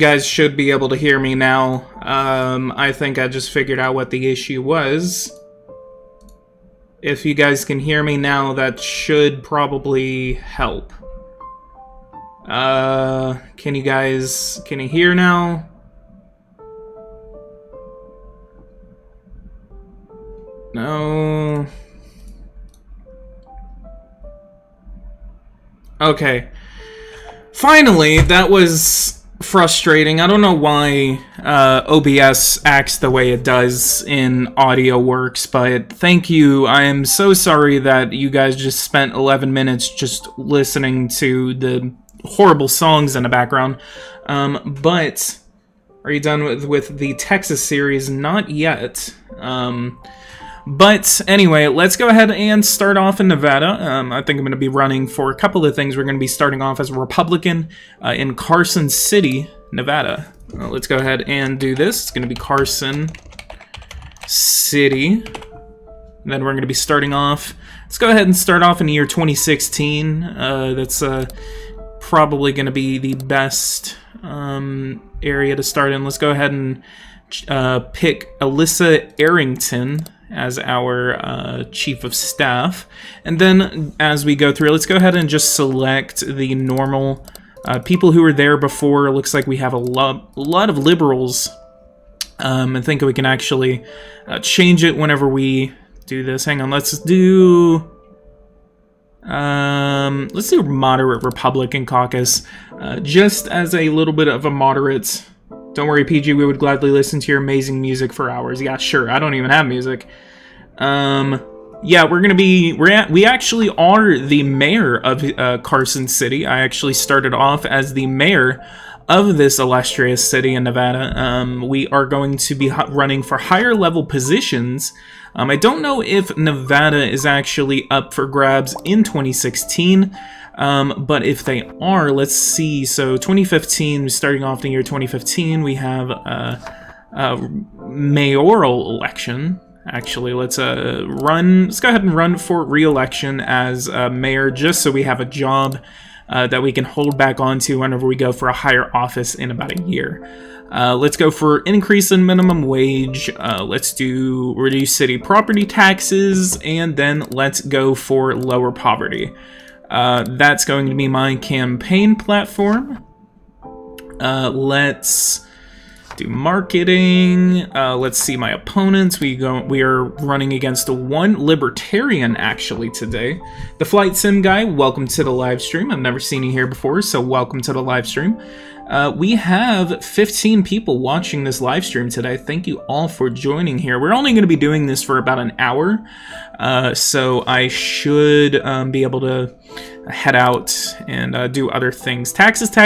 You guys should be able to hear me now. I think I just figured out what the issue was. If you guys can hear me now, that should probably help. Can you hear now? No. Okay. Finally, that was frustrating. I don't know why OBS acts the way it does in Audio Works, but thank you. I am so sorry that you guys just spent 11 minutes just listening to the horrible songs in the background. But are you done with the Texas series? Not yet. But anyway, let's go ahead and start off in Nevada. I think I'm going to be running for a couple of things. We're going to be starting off as a Republican in Carson City, Nevada. Let's go ahead and do this. It's going to be Carson City. And then we're going to be starting off. Let's go ahead and start off in the year 2016. That's probably going to be the best area to start in. Let's go ahead and pick Alyssa Arrington as our chief of staff. And then as we go through, let's go ahead and just select the normal people who were there before. It looks like we have a lot of liberals. I think we can actually change it whenever we do this. Hang on, let's do moderate Republican caucus, just as a little bit of a moderate. Don't worry, PG, we would gladly listen to your amazing music for hours. Yeah, sure, I don't even have music. Yeah, we actually are the mayor of Carson City. I actually started off as the mayor of this illustrious city in Nevada. We are going to be running for higher level positions. I don't know if Nevada is actually up for grabs in 2016. But if they are, let's see. So 2015, starting off the year 2015, we have a mayoral election. Actually, let's go ahead and run for re-election as mayor, just so we have a job that we can hold back onto whenever we go for a higher office in about a year. Let's go for increase in minimum wage. Let's do reduce city property taxes, and then let's go for lower poverty. That's going to be my campaign platform. Let's do marketing. Let's see my opponents. We are running against one libertarian actually today. The Flight Sim guy, welcome to the live stream. I've never seen you here before, so welcome to the live stream. We have 15 people watching this live stream today. Thank you all for joining here. We're only going to be doing this for about an hour, so I should be able to head out and do other things. Taxes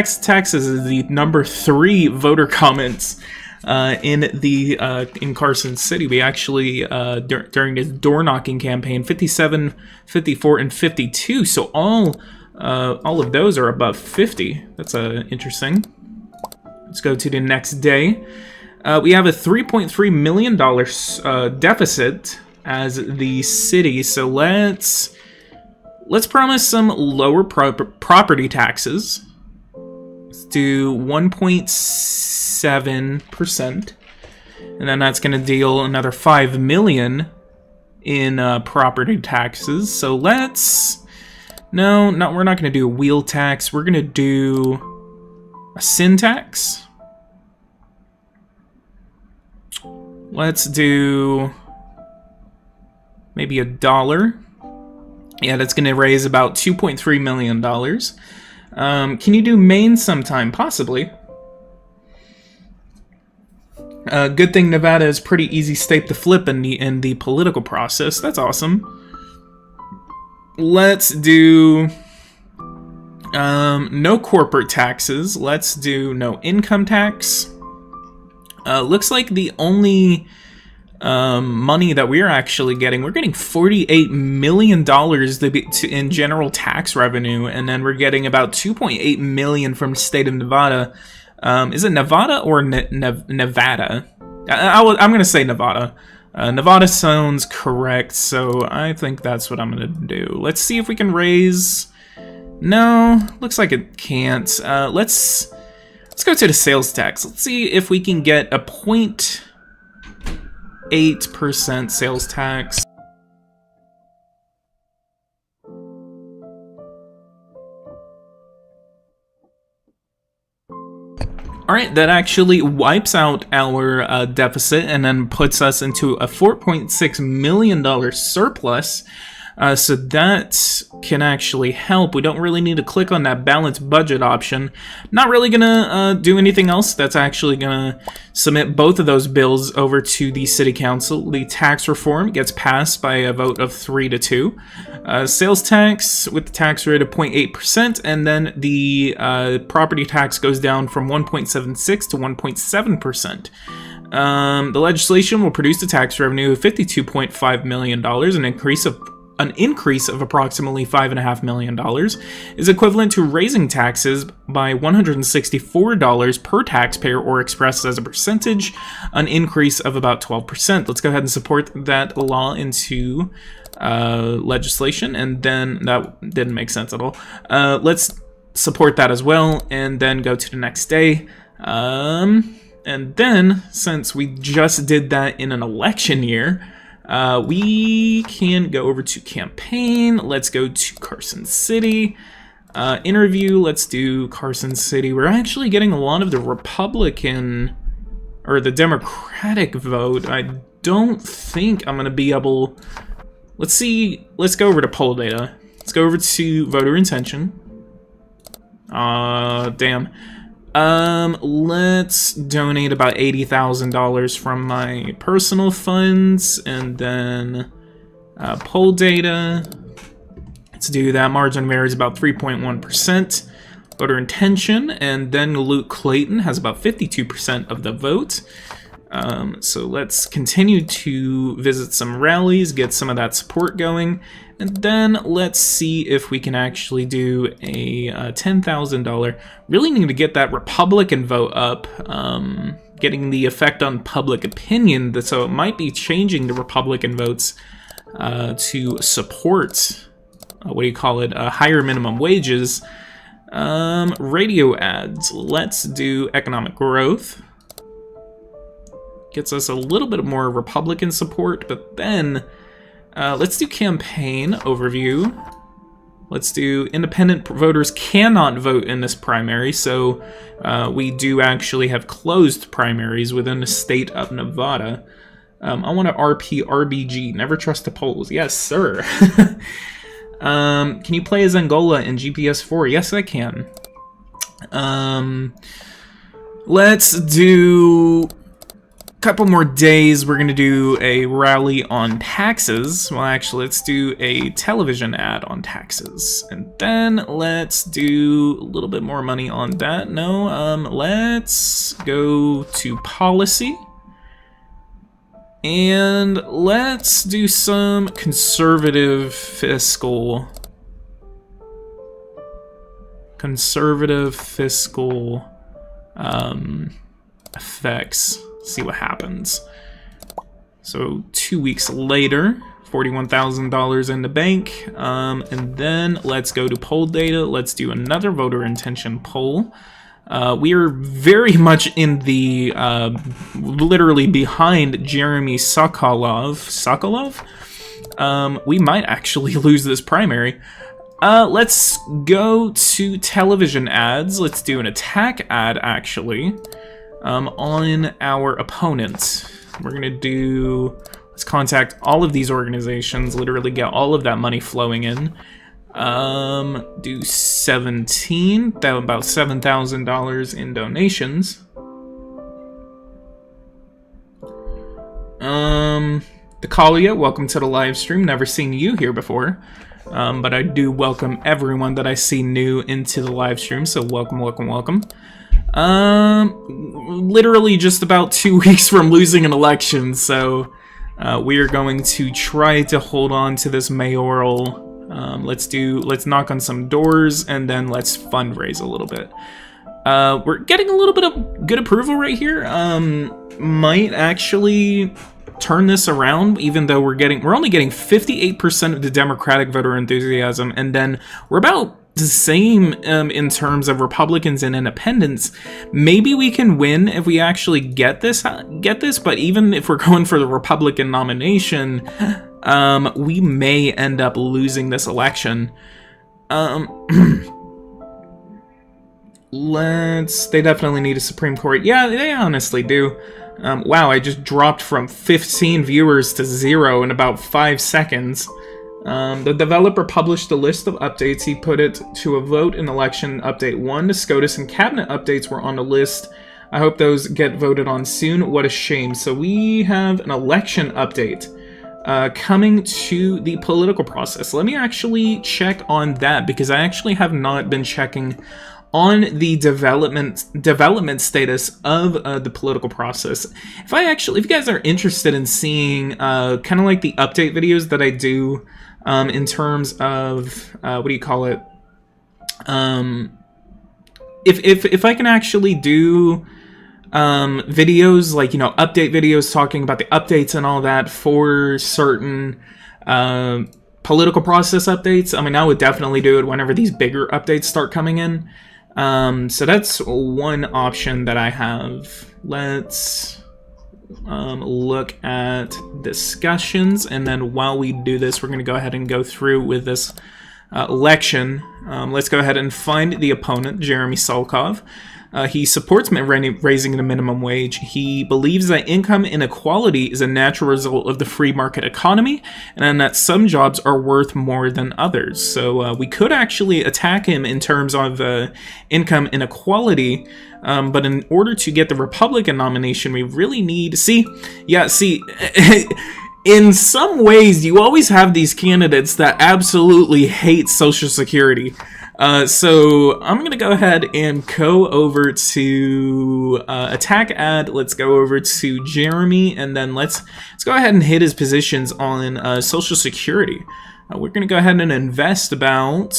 is the number 3 voter comments in Carson City. We actually during this door knocking campaign, 57, 54, and 52. So all of those are above 50. That's interesting. Let's go to the next day. We have a $3.3 million deficit as the city. So let's promise some lower property taxes. Let's do 1.7%. And then that's going to deal another $5 million in property taxes. So let's... No, we're not going to do a wheel tax. We're going to do a sin tax. Let's do maybe $1. Yeah, that's going to raise about $2.3 million. Can you do Maine sometime? Possibly. Good thing Nevada is pretty easy state to flip in the political process. That's awesome. Let's do no corporate taxes. Let's do no income tax. Looks like the only money that we're actually getting, we're getting $48 million in general tax revenue, and then we're getting about $2.8 million from the state of Nevada. Is it Nevada or Nevada? I'm going to say Nevada. Nevada sounds correct, so I think that's what I'm going to do. Let's see if we can raise... No, looks like it can't. Let's Let's go to the sales tax. Let's see if we can get a 0.8% sales tax. Alright, that actually wipes out our deficit and then puts us into a $4.6 million surplus. So that can actually help. We don't really need to click on that balanced budget option. Not really gonna do anything else. That's actually gonna submit both of those bills over to the City Council. The tax reform gets passed by a vote of 3-2. Sales tax with the tax rate of 0.8%, and then the property tax goes down from 1.76 to 1.7%. The legislation will produce a tax revenue of $52.5 million, an increase of approximately $5.5 million, is equivalent to raising taxes by $164 per taxpayer, or expressed as a percentage, an increase of about 12%. Let's go ahead and support that law into legislation, and then that didn't make sense at all. Let's support that as well, and then go to the next day. And then, since we just did that in an election year, we can go over to campaign. Let's go to Carson City. Interview, let's do Carson City. We're actually getting a lot of the Republican, or the Democratic vote. I don't think I'm going to be able... Let's see, let's go over to poll data. Let's go over to voter intention. Damn. Let's donate about $80,000 from my personal funds, and then poll data. Let's do that. Margin varies about 3.1%. Voter intention, and then Luke Clayton has about 52% of the vote. So let's continue to visit some rallies, get some of that support going, and then let's see if we can actually do a $10,000. Really need to get that Republican vote up, getting the effect on public opinion, so it might be changing the Republican votes to support, higher minimum wages. Radio ads, let's do economic growth. Gets us a little bit more Republican support, but then let's do campaign overview. Let's do independent voters cannot vote in this primary, so we do actually have closed primaries within the state of Nevada. I want to RBG, never trust the polls. Yes, sir. Can you play as Angola in GPS 4? Yes, I can. Let's do... couple more days. We're gonna do a rally on taxes. Well, actually, let's do a television ad on taxes, and then let's do a little bit more money on that. No, let's go to policy, and let's do some conservative fiscal effects. See what happens. So 2 weeks later, $41,000 in the bank, and then let's go to poll data. Let's do another voter intention poll. We are very much in the literally behind Jeremy Sokolov. We might actually lose this primary. Let's go to television ads. Let's do an attack ad, actually. On our opponents. We're gonna do, let's contact all of these organizations, literally get all of that money flowing in. Do 17, that about $7,000 in donations. Dekalia, welcome to the live stream. Never seen you here before. But I do welcome everyone that I see new into the live stream, so welcome, welcome, welcome. Literally just about 2 weeks from losing an election, so we are going to try to hold on to this mayoral. Let's knock on some doors, and then let's fundraise a little bit. We're getting a little bit of good approval right here. Might actually turn this around, even though we're only getting 58% of the Democratic voter enthusiasm, and then we're about the same in terms of Republicans and independents. Maybe we can win if we actually get this. But even if we're going for the Republican nomination, we may end up losing this election. They definitely need a Supreme Court. Yeah, they honestly do. Wow, I just dropped from 15 viewers to 0 in about 5 seconds. The developer published a list of updates. He put it to a vote in election update 1. The SCOTUS and cabinet updates were on the list. I hope those get voted on soon. What a shame. So we have an election update coming to the political process. Let me actually check on that, because I actually have not been checking on the development status of the political process. If you guys are interested in seeing kind of like the update videos that I do in terms of what do you call it? If I can actually do videos like, you know, update videos talking about the updates and all that for certain political process updates, I mean, I would definitely do it whenever these bigger updates start coming in. So that's one option that I have. Let's look at discussions, and then while we do this, we're going to go ahead and go through with this election. Let's go ahead and find the opponent, Jeremy Solkov. He supports raising the minimum wage. He believes that income inequality is a natural result of the free market economy, and that some jobs are worth more than others. So we could actually attack him in terms of income inequality, but in order to get the Republican nomination, we really need... in some ways, you always have these candidates that absolutely hate Social Security. So I'm going to go ahead and go over to attack ad. Let's go over to Jeremy, and then let's go ahead and hit his positions on Social Security. We're going to go ahead and invest about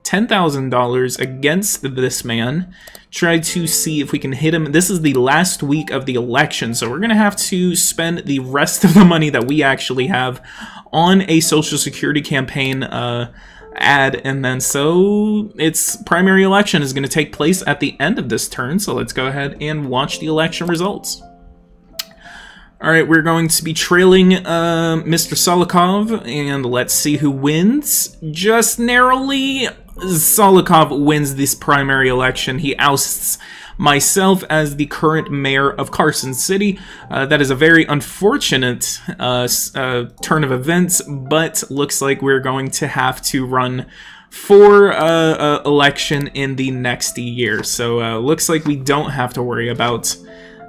$10,000 against this man. Try to see if we can hit him. This is the last week of the election, so we're going to have to spend the rest of the money that we actually have on a Social Security campaign ad, and then so its primary election is going to take place at the end of this turn. So let's go ahead and watch the election results. Alright, we're going to be trailing Mr. Solokov, and let's see who wins. Just narrowly, Solokov wins this primary election. He ousts myself as the current mayor of Carson City. That is a very unfortunate turn of events, but looks like we're going to have to run for election in the next year. So looks like we don't have to worry about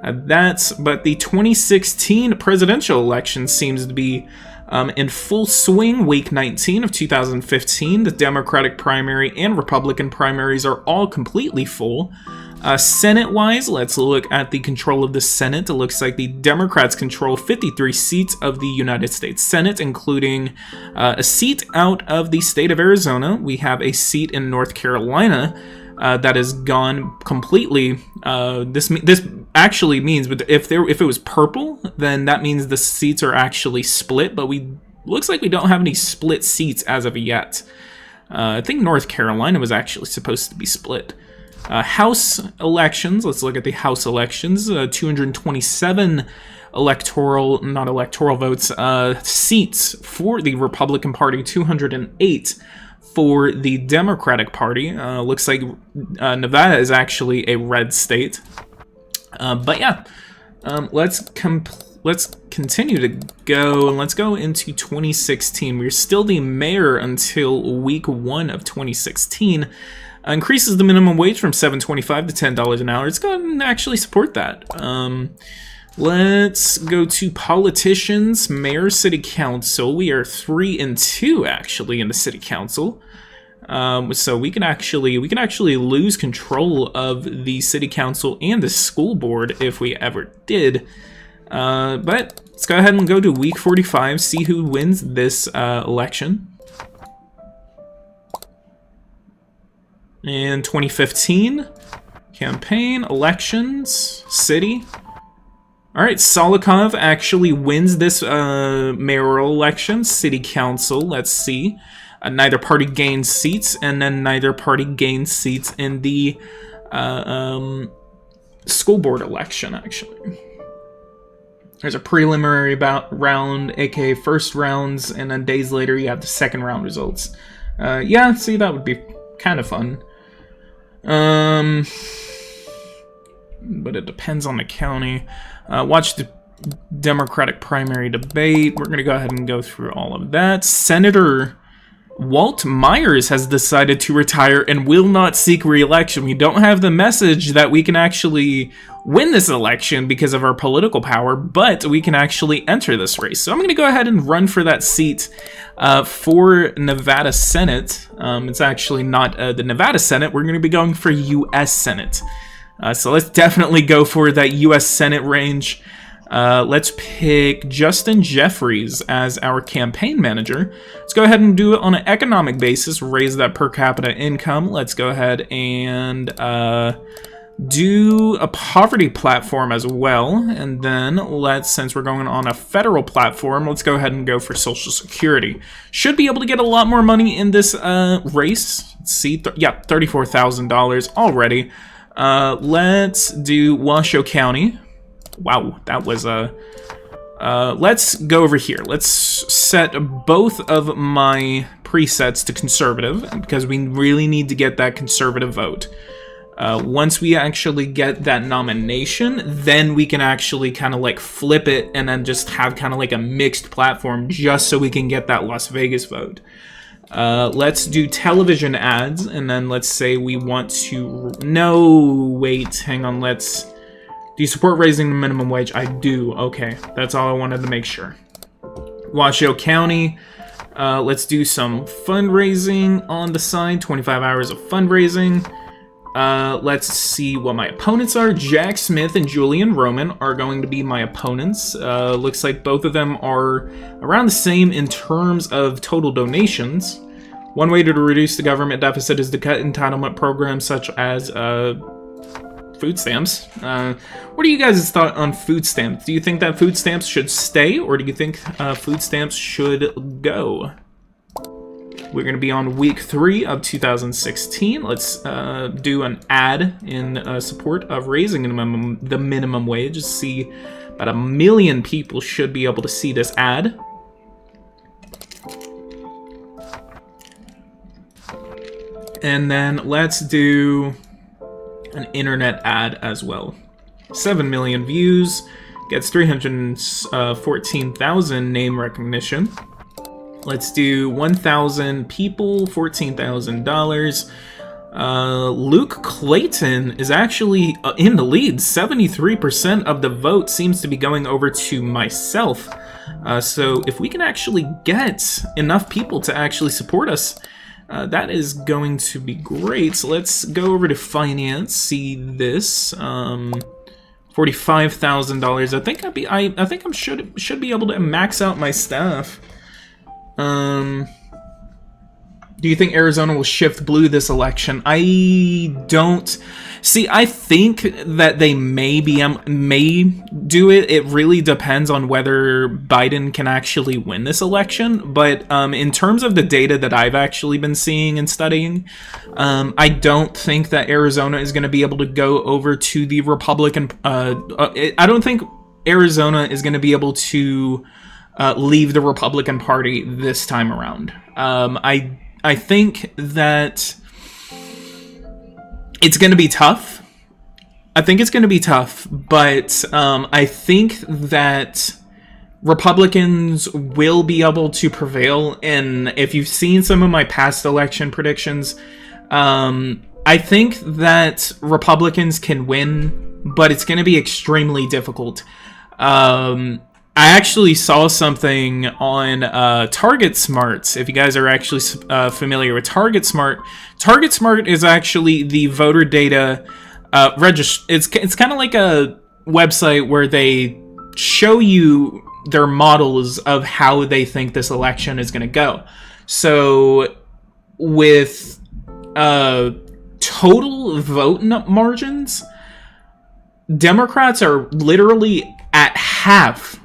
that. But the 2016 presidential election seems to be in full swing. Week 19 of 2015, the Democratic primary and Republican primaries are all completely full. Senate-wise, let's look at the control of the Senate. It looks like the Democrats control 53 seats of the United States Senate, including a seat out of the state of Arizona. We have a seat in North Carolina that is gone completely. This actually means, but if it was purple, then that means the seats are actually split. But looks like we don't have any split seats as of yet. I think North Carolina was actually supposed to be split. House elections, let's look at the House elections. 227 not electoral votes, seats for the Republican Party, 208 for the Democratic Party. Looks like Nevada is actually a red state. But yeah, let's continue to go, and let's go into 2016. We're still the mayor until week 1 of 2016. Increases the minimum wage from $7.25 to $10 an hour. Let's go ahead and actually support that. Let's go to politicians, mayor, city council. We are 3-2 actually in the city council. So we can actually lose control of the city council and the school board if we ever did. But let's go ahead and go to week 45, see who wins this election. In 2015, campaign, elections, city. Alright, Solokov actually wins this mayoral election, city council, let's see. Neither party gained seats, and then neither party gained seats in the school board election, actually. There's a preliminary round, aka first rounds, and then days later you have the second round results. Yeah, see, that would be kind of fun. But it depends on the county. Watch the Democratic primary debate. We're going to go ahead and go through all of that. Senator Walt Myers has decided to retire and will not seek re-election. We don't have the message that we can actually win this election because of our political power, but we can actually enter this race. So I'm going to go ahead and run for that seat for Nevada Senate. It's actually not the Nevada Senate. We're going to be going for U.S. Senate. So let's definitely go for that U.S. Senate range. Let's pick Justin Jeffries as our campaign manager. Let's go ahead and do it on an economic basis, raise that per capita income. Let's go ahead and do a poverty platform as well. And then since we're going on a federal platform, let's go ahead and go for Social Security. Should be able to get a lot more money in this race. Let's see, yeah, $34,000 already. Let's do Washoe County. Wow, that was let's go over here. Let's set both of my presets to conservative because we really need to get that conservative vote. Once we actually get that nomination, then we can actually kind of like flip it and then just have kind of like a mixed platform just so we can get that Las Vegas vote. Let's do television ads, and then let's say we want to... No, wait, hang on, let's... Do you support raising the minimum wage? I do. Okay, that's all I wanted to make sure. Washoe County. Let's do some fundraising on the side. 25 hours of fundraising. Let's see what my opponents are. Jack Smith and Julian Roman are going to be my opponents. Looks like both of them are around the same in terms of total donations. One way to reduce the government deficit is to cut entitlement programs such as food stamps. What are you guys' thoughts on food stamps? Do you think that food stamps should stay, or do you think food stamps should go? We're going to be on week 3 of 2016. Let's do an ad in support of raising the minimum wage. See, about 1 million people should be able to see this ad. And then let's do an internet ad as well. 7 million views, gets 314,000 name recognition. Let's do 1,000 people, $14,000. Luke Clayton is actually in the lead. 73% of the vote seems to be going over to myself. So if we can actually get enough people to actually support us, that is going to be great. So let's go over to finance, see this. $45,000. I think I think I should be able to max out my staff. Do you think Arizona will shift blue this election? I don't see. I think that they may do it. It really depends on whether Biden can actually win this election. But in terms of the data that I've actually been seeing and studying, I don't think that Arizona is going to be able to go over to the Republican. I don't think Arizona is going to be able to leave the Republican Party this time around. I think that it's going to be tough. But I think that Republicans will be able to prevail. And if you've seen some of my past election predictions, I think that Republicans can win, but it's going to be extremely difficult. I actually saw something on Target Smart. If you guys are actually familiar with Target Smart is actually the voter data It's kind of like a website where they show you their models of how they think this election is going to go. So with total vote margins, Democrats are literally at half.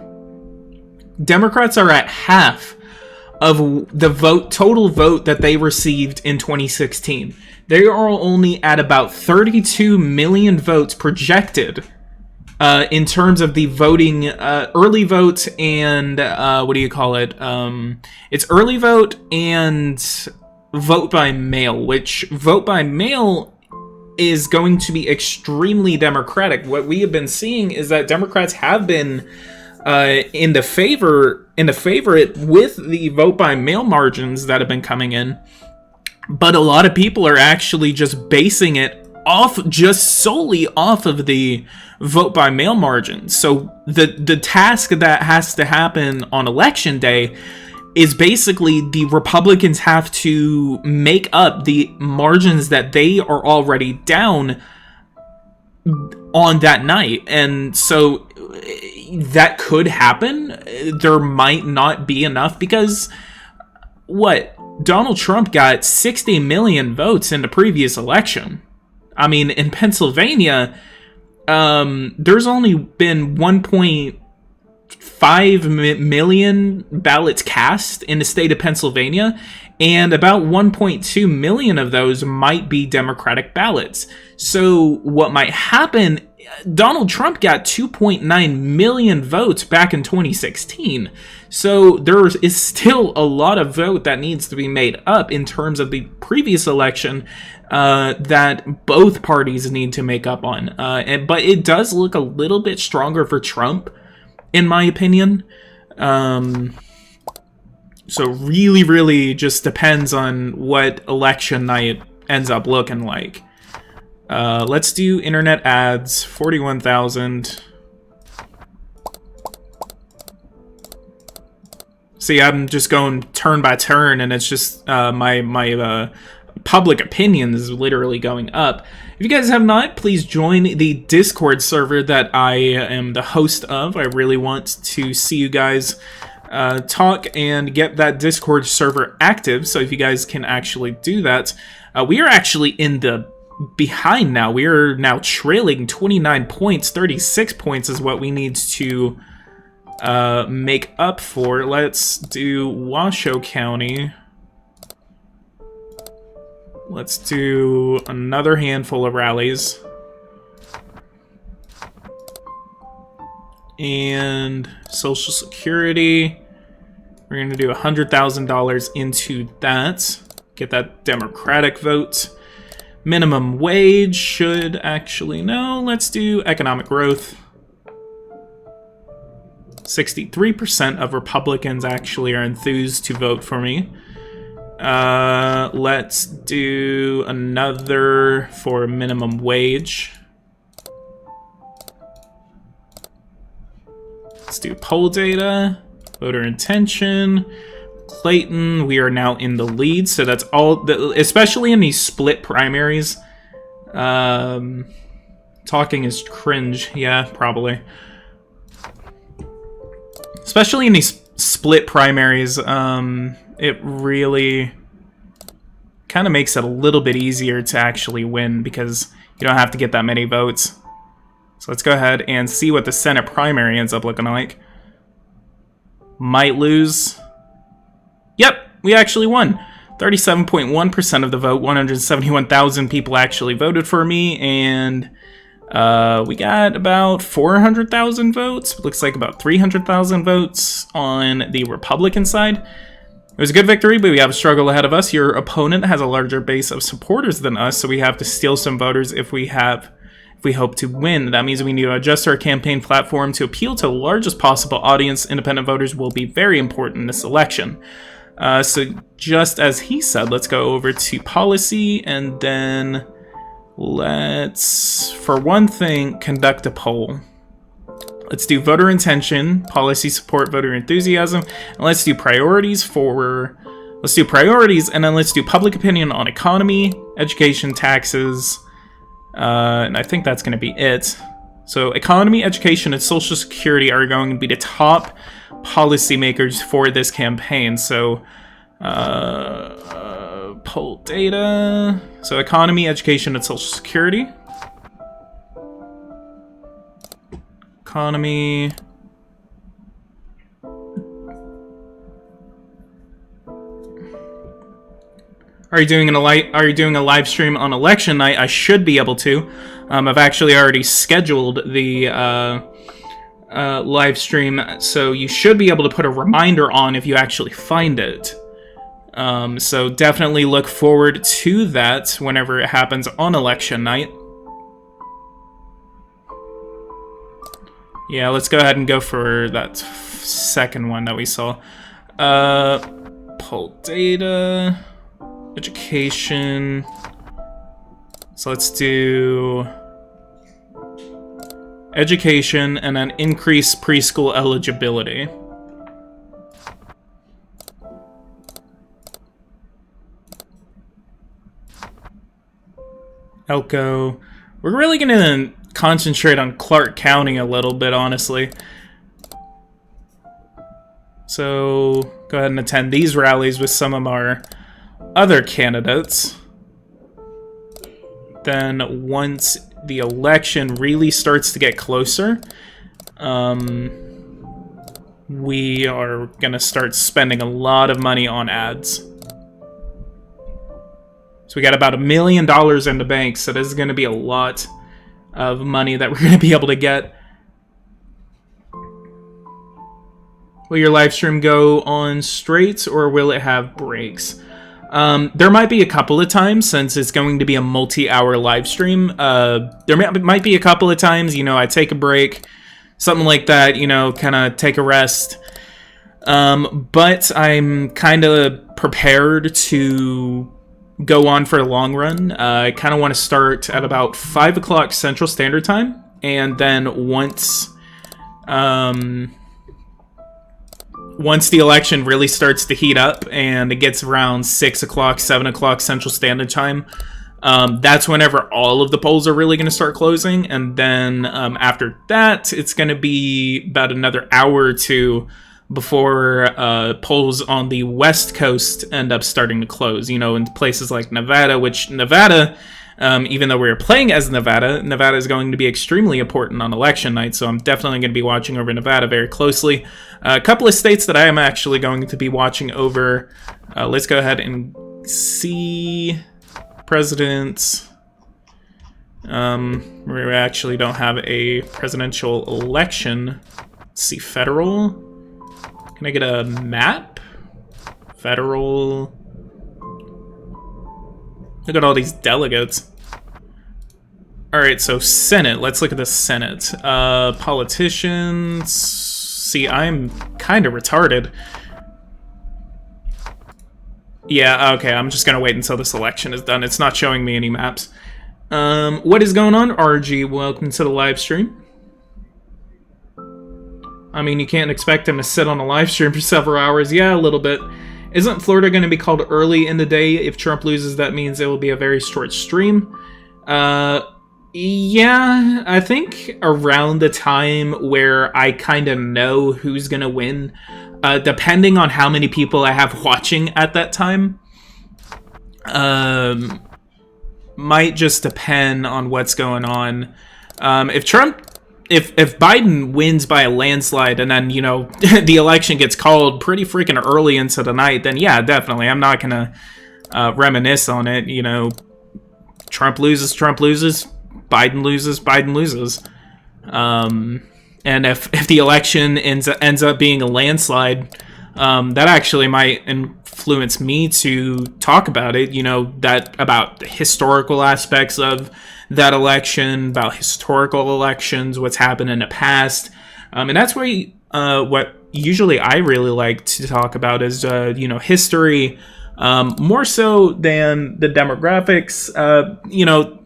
of the total vote that they received in 2016. They are only at about 32 million votes projected in terms of the voting, early vote and what do you call it? It's early vote and vote by mail, which vote by mail is going to be extremely Democratic. What we have been seeing is that Democrats have been in the favorite with the vote by mail margins that have been coming in, but a lot of people are actually just basing it off just solely off of the vote by mail margins. So the task that has to happen on election day is basically the Republicans have to make up the margins that they are already down on that night. And so that could happen. There might not be enough because Donald Trump got 60 million votes in the previous election. I mean, in Pennsylvania, there's only been 1.5 million ballots cast in the state of Pennsylvania, and about 1.2 million of those might be Democratic ballots. So what might happen, Donald Trump got 2.9 million votes back in 2016. So there is still a lot of vote that needs to be made up in terms of the previous election that both parties need to make up on. But it does look a little bit stronger for Trump, in my opinion. So really just depends on what election night ends up looking like. Let's do internet ads, 41,000. See, I'm just going turn by turn, and it's just my public opinion is literally going up. If you guys have not, please join the Discord server that I am the host of. I really want to see you guys talk and get that Discord server active. So if you guys can actually do that, we are actually in the behind now. We are now trailing 29 points. 36 points is what we need to make up for. Let's do Washoe County. Let's do another handful of rallies. And Social Security. We're going to do $100,000 into that. Get that Democratic vote. Minimum wage should actually... No, let's do economic growth. 63% of Republicans actually are enthused to vote for me. Let's do another for minimum wage. Let's do poll data, voter intention. Clayton, we are now in the lead, so that's all, especially in these split primaries. Talking is cringe, yeah, probably. Especially in these split primaries, it really kind of makes it a little bit easier to actually win because you don't have to get that many votes. So let's go ahead and see what the Senate primary ends up looking like. Might lose. Yep, we actually won. 37.1% of the vote. 171,000 people actually voted for me, and we got about 400,000 votes. Looks like about 300,000 votes on the Republican side. It was a good victory, but we have a struggle ahead of us. Your opponent has a larger base of supporters than us, so we have to steal some voters if we hope to win. That means we need to adjust our campaign platform to appeal to the largest possible audience. Independent voters will be very important in this election. So just as he said, let's go over to policy, and then let's, for one thing, conduct a poll. Let's do voter intention, policy support, voter enthusiasm, and let's do priorities and then let's do public opinion on economy, education, taxes, and I think that's going to be it. So economy, education, and social security are going to be the top policymakers for this campaign. So poll data. So economy, education, and social security. Economy. Are you doing a live stream on election night? I should be able to. I've actually already scheduled the live stream, so you should be able to put a reminder on if you actually find it. So definitely look forward to that whenever it happens on election night. Yeah, let's go ahead and go for that second one that we saw. Poll data, education. So let's do education and then increase preschool eligibility. Elko. We're really gonna concentrate on Clark County a little bit, honestly. So go ahead and attend these rallies with some of our other candidates. Then once the election really starts to get closer, we are gonna start spending a lot of money on ads. So we got about $1 million in the bank, so this is gonna be a lot of money that we're gonna be able to get. Will your live stream go on straight, or will it have breaks? There might be a couple of times, since it's going to be a multi-hour live stream. There might be a couple of times, you know, I take a break, something like that, you know, kind of take a rest. But I'm kind of prepared to go on for a long run. I kind of want to start at about 5 o'clock Central Standard Time, and then once the election really starts to heat up and it gets around 6 o'clock, 7 o'clock Central Standard Time, that's whenever all of the polls are really going to start closing. And then after that, it's going to be about another hour or two before polls on the West Coast end up starting to close. You know, in places like Nevada, which Nevada, even though we're playing as Nevada is going to be extremely important on election night, so I'm definitely going to be watching over Nevada very closely. A couple of states that I am actually going to be watching over. Let's go ahead and see presidents. We actually don't have a presidential election. Let's see, federal. Can I get a map? Federal. Look at all these delegates. Alright, so Senate. Let's look at the Senate. Politicians. See, I'm kind of retarded. Yeah, okay, I'm just gonna wait until this election is done. It's not showing me any maps. What is going on, RG? Welcome to the live stream. I mean, you can't expect him to sit on a live stream for several hours. Yeah, a little bit. Isn't Florida going to be called early in the day? If Trump loses, that means it will be a very short stream. Yeah, I think around the time where I kind of know who's going to win, depending on how many people I have watching at that time, might just depend on what's going on. If Biden wins by a landslide and then, you know, the election gets called pretty freaking early into the night, then yeah, definitely. I'm not going to reminisce on it. You know, Trump loses, Biden loses. And if the election ends up being a landslide, that actually might influence me to talk about it, you know, about the historical aspects of that election, about historical elections, what's happened in the past. And that's where what usually I really like to talk about is, you know, history, more so than the demographics. You know,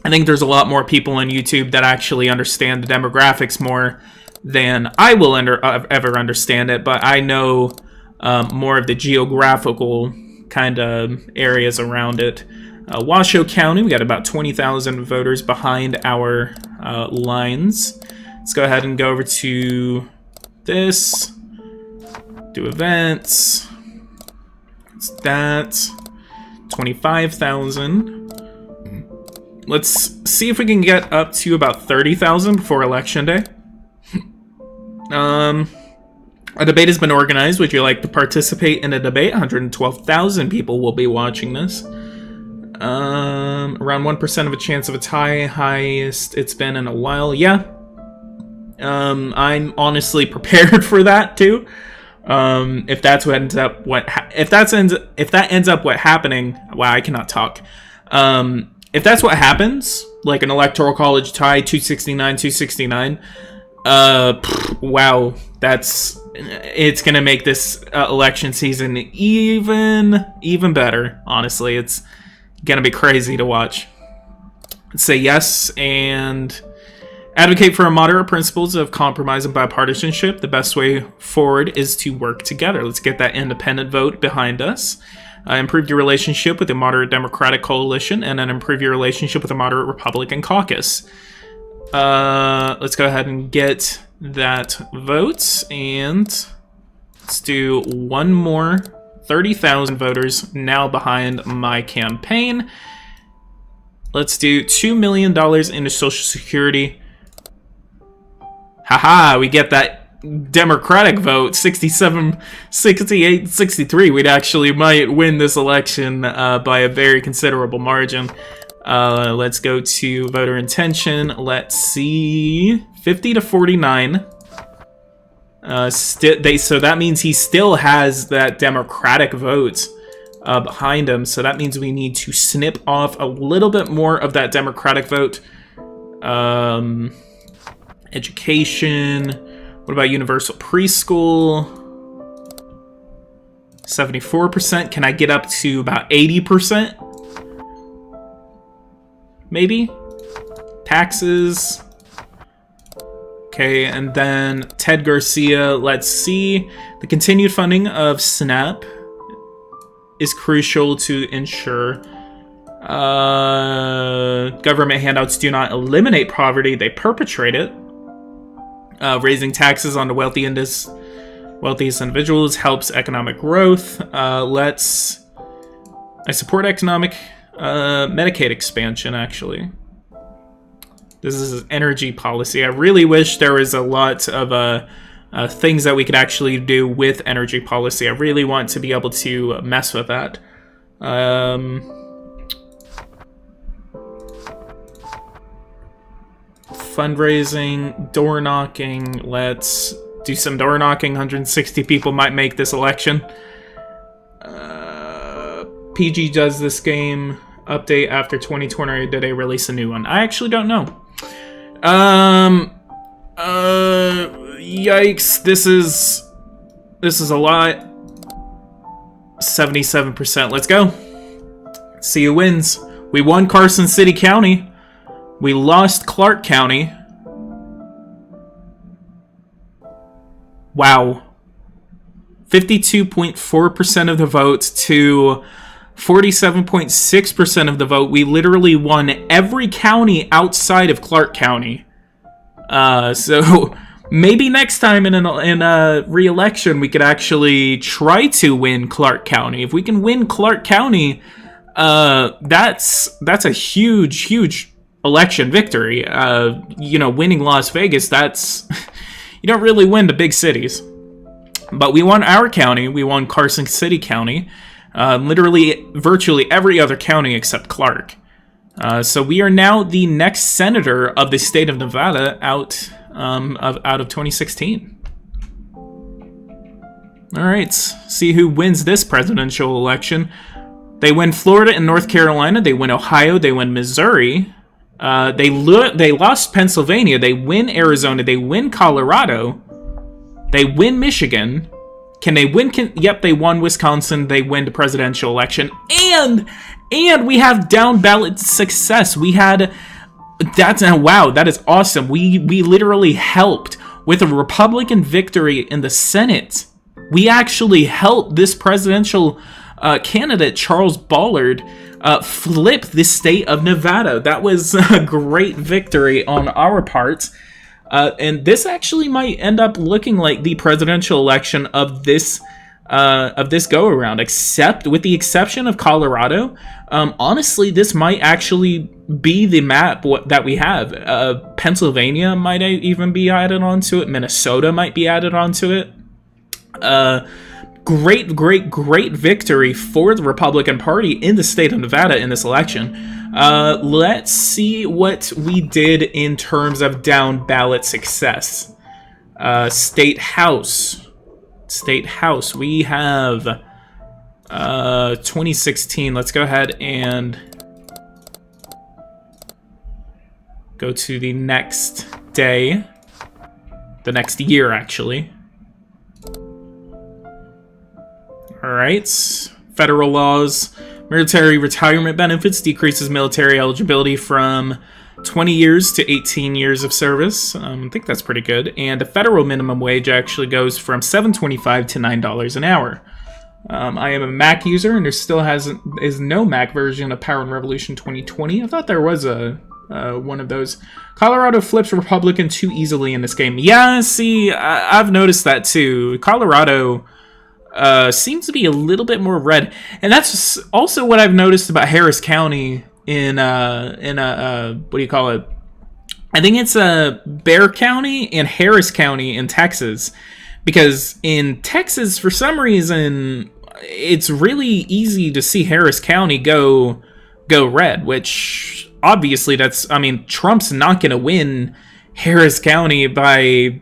I think there's a lot more people on YouTube that actually understand the demographics more than I will ever understand it, but I know more of the geographical kind of areas around it. Washoe County, we got about 20,000 voters behind our lines. Let's go ahead and go over to this. Do events. It's that. 25,000. Let's see if we can get up to about 30,000 before Election Day. A debate has been organized. Would you like to participate in a debate? 112,000 people will be watching this. Around 1% of a chance of a tie, highest it's been in a while. Yeah. I'm honestly prepared for that too. If that's what ends up if that ends up what happening, wow, I cannot talk. If that's what happens, like an electoral college tie, 269, wow, it's gonna make this election season even better. Honestly, it's gonna be crazy to watch. Say yes and advocate for moderate principles of compromise and bipartisanship. The best way forward is to work together. Let's get that independent vote behind us. Improve your relationship with a moderate Democratic coalition, and then improve your relationship with a moderate Republican caucus. Let's go ahead and get that vote, and let's do one more. 30,000 voters now behind my campaign. Let's do $2 million into Social Security. Haha, we get that Democratic vote, 67, 68, 63. We'd actually might win this election by a very considerable margin. Let's go to voter intention. Let's see, 50 to 49. So that means he still has that Democratic vote behind him. So that means we need to snip off a little bit more of that Democratic vote. Education. What about universal preschool? 74%. Can I get up to about 80%? Maybe? Taxes. Okay, and then Ted Garcia, let's see. The continued funding of SNAP is crucial to ensure government handouts do not eliminate poverty, they perpetuate it. Raising taxes on the wealthiest individuals helps economic growth. I support economic Medicaid expansion, actually. This is energy policy. I really wish there was a lot of things that we could actually do with energy policy. I really want to be able to mess with that. Fundraising, door knocking. Let's do some door knocking. 160 people might make this election. PG does this game update after 2020, or did they release a new one? I actually don't know. Yikes, this is a lot. 77%, let's go. See who wins. We won Carson City County. We lost Clark County. Wow. 52.4% of the vote to 47.6% of the vote. We literally won every county outside of Clark County. So maybe next time in a re-election we could actually try to win Clark County. If we can win Clark County, that's a huge election victory. Winning Las Vegas, that's you don't really win the big cities. But we won our county. We won Carson City County. Literally, virtually every other county except Clark. So we are now the next senator of the state of Nevada out of 2016. All right, see who wins this presidential election. They win Florida and North Carolina. They win Ohio. They win Missouri. They lost Pennsylvania. They win Arizona. They win Colorado. They win Michigan. Can they win? Yep, they won Wisconsin. They win the presidential election. And we have down ballot success. Wow, that is awesome. We literally helped with a Republican victory in the Senate. We actually helped this presidential candidate, Charles Ballard, flip the state of Nevada. That was a great victory on our part. And this actually might end up looking like the presidential election of this go-around, except with the exception of Colorado. Honestly, this might actually be the map that we have. Pennsylvania might even be added onto it. Minnesota might be added onto it. Great victory for the Republican Party in the state of Nevada in this election. Let's see what we did in terms of down ballot success. State House, we have 2016. Let's go ahead and go to the next day, the next year actually. All right, federal laws. Military retirement benefits decreases military eligibility from 20 years to 18 years of service. I think that's pretty good. And the federal minimum wage actually goes from $7.25 to $9 an hour. I am a Mac user, and there still is no Mac version of Power and Revolution 2020. I thought there was a one of those. Colorado flips Republican too easily in this game. Yeah, see, I've noticed that too. Colorado seems to be a little bit more red, and that's also what I've noticed about Harris County in what do you call it? I think it's Bear County and Harris County in Texas, because in Texas for some reason it's really easy to see Harris County go red, which obviously Trump's not going to win Harris County by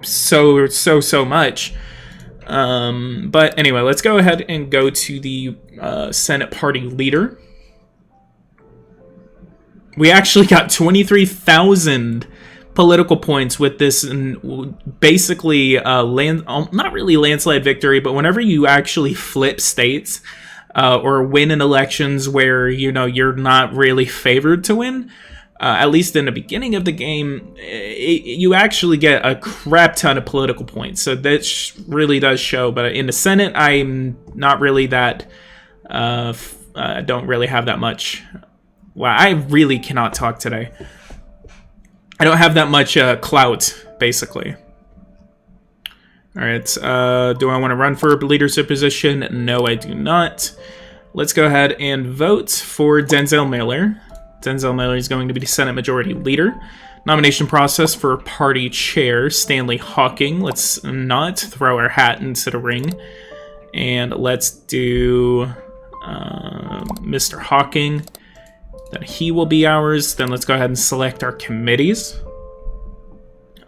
so much. But anyway, let's go ahead and go to the Senate party leader. We actually got 23,000 political points with this, and basically not really landslide victory, but whenever you actually flip states or win in elections where you're not really favored to win, at least in the beginning of the game, you actually get a crap ton of political points. So that really does show. But in the Senate, I'm not really that... I don't really have that much... Wow, I really cannot talk today. I don't have that much clout, basically. All right, do I want to run for a leadership position? No, I do not. Let's go ahead and vote for Denzel Miller. Denzel Miller is going to be the Senate Majority Leader. Nomination process for Party Chair, Stanley Hawking. Let's not throw our hat into the ring. And let's do Mr. Hawking. Then he will be ours. Then let's go ahead and select our committees.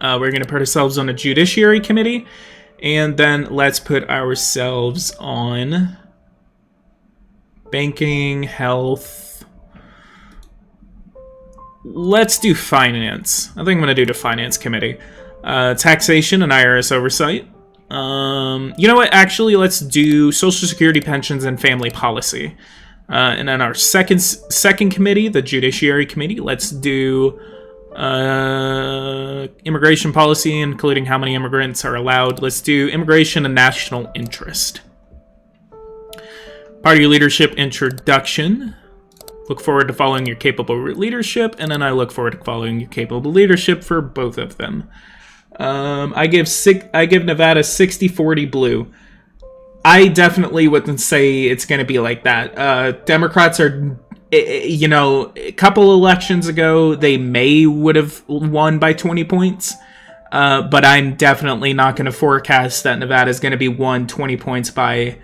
We're going to put ourselves on a Judiciary Committee. And then let's put ourselves on Banking, Health. Let's do Finance. I think I'm going to do the Finance Committee. Taxation and IRS Oversight. You know what? Actually, let's do Social Security, Pensions, and Family Policy. And then our second committee, the Judiciary Committee, let's do Immigration Policy, including how many immigrants are allowed. Let's do Immigration and National Interest. Party Leadership Introduction. Look forward to following your capable leadership, and then I look forward to following your capable leadership for both of them. I give Nevada 60-40 blue. I definitely wouldn't say it's going to be like that. Democrats are, a couple elections ago, they would have won by 20 points. But I'm definitely not going to forecast that Nevada is going to be won 20 points by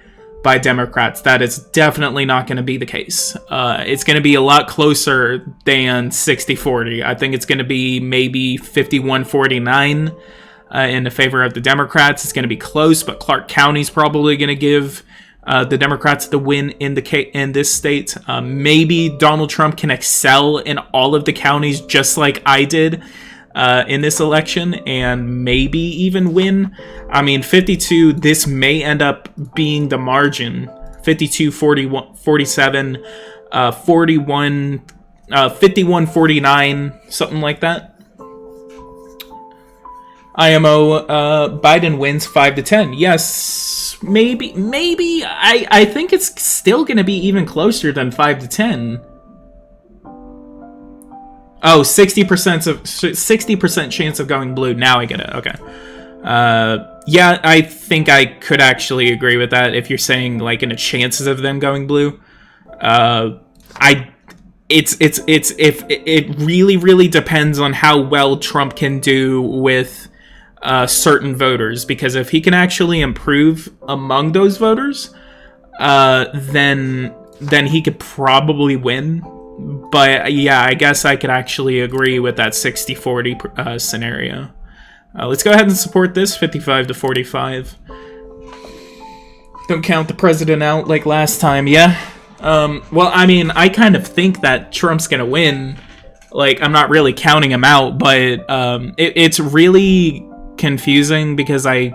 Democrats. That is definitely not going to be the case. It's going to be a lot closer than 60-40. I think it's going to be maybe 51-49 in the favor of the Democrats. It's going to be close, but Clark County's probably going to give the Democrats the win in this state. Maybe Donald Trump can excel in all of the counties just like I did in this election, and maybe even win. 52, this may end up being the margin. 52, 41, 47, 41, 51, 49, something like that. IMO, Biden wins 5-10. Yes, maybe. I think it's still going to be even closer than 5-10. Oh, 60% chance of going blue. Now I get it. Okay. Yeah, I think I could actually agree with that. If you're saying like in the chances of them going blue, it really depends on how well Trump can do with certain voters, because if he can actually improve among those voters, then he could probably win. But yeah, I guess I could actually agree with that 60-40 scenario. Let's go ahead and support this 55-45. Don't count the president out like last time, yeah? Well, I mean, I kind of think that Trump's gonna win. Like, I'm not really counting him out, but it's really confusing because I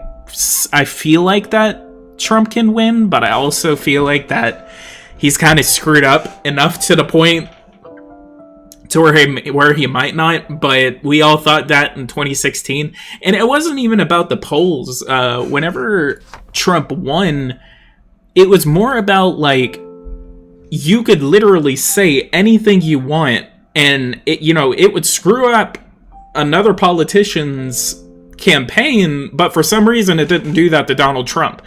feel like that Trump can win, but I also feel like that he's kind of screwed up enough to the point to where he might not. But we all thought that in 2016, and it wasn't even about the polls. Whenever Trump won, it was more about, like, you could literally say anything you want, and it would screw up another politician's campaign, but for some reason it didn't do that to Donald Trump.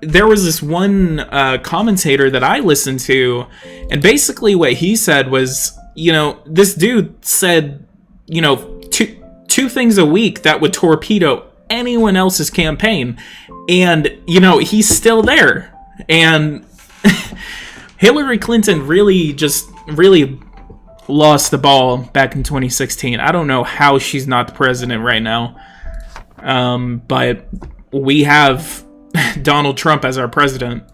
There was this one commentator that I listened to, and basically what he said was, this dude said, two things a week that would torpedo anyone else's campaign, and he's still there. And Hillary Clinton really lost the ball back in 2016. I don't know how she's not the president right now, but we have Donald Trump as our president.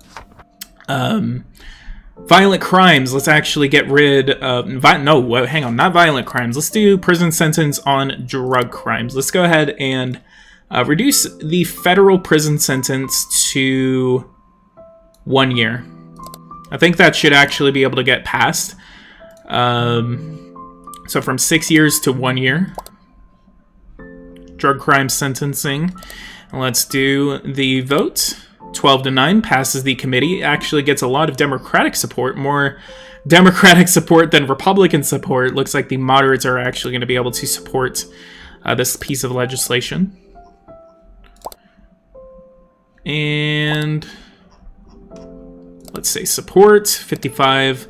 Violent crimes. Let's actually get rid of... hang on. Not violent crimes. Let's do prison sentence on drug crimes. Let's go ahead and reduce the federal prison sentence to 1 year. I think that should actually be able to get passed. So from 6 years to 1 year. Drug crime sentencing. Let's do the vote. 12-9 passes the committee. Actually gets a lot of Democratic support. More Democratic support than Republican support. Looks like the moderates are actually going to be able to support this piece of legislation. And let's say support 55.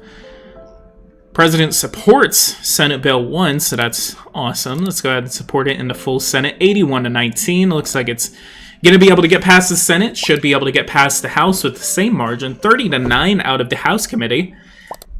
President supports Senate Bill 1, so that's awesome. Let's go ahead and support it in the full Senate. 81-19. Looks like it's going to be able to get past the Senate. Should be able to get past the House with the same margin. 30-9 out of the House committee.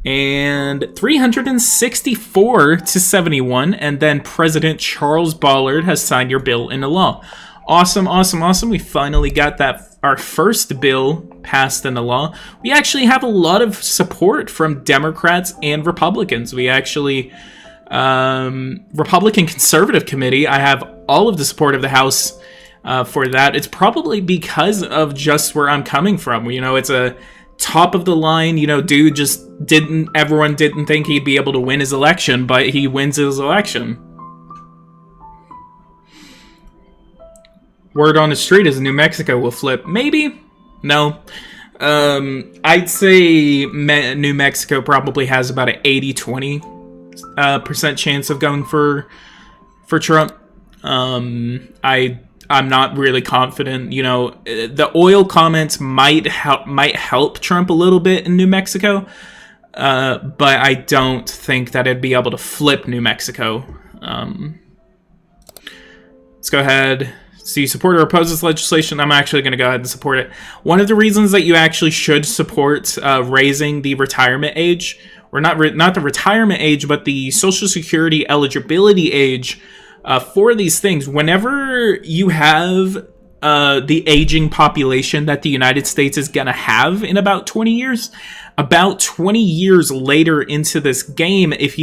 And 364-71. And then President Charles Ballard has signed your bill into law. Awesome, awesome, awesome. We finally got our first bill passed into law. We actually have a lot of support from Democrats and Republicans. We actually, Republican Conservative Committee, I have all of the support of the House for that. It's probably because of just where I'm coming from. It's a top of the line, dude everyone didn't think he'd be able to win his election, but he wins his election. Word on the street is New Mexico will flip. Maybe? No. I'd say New Mexico probably has about an 80-20% chance of going for Trump. I'm not really confident. The oil comments might help Trump a little bit in New Mexico, but I don't think that it'd be able to flip New Mexico. Let's go ahead. So you support or oppose this legislation? I'm actually going to go ahead and support it. One of the reasons that you actually should support raising the retirement age, or not the retirement age, but the Social Security eligibility age for these things. Whenever you have the aging population that the United States is going to have in about 20 years, about 20 years later into this game, if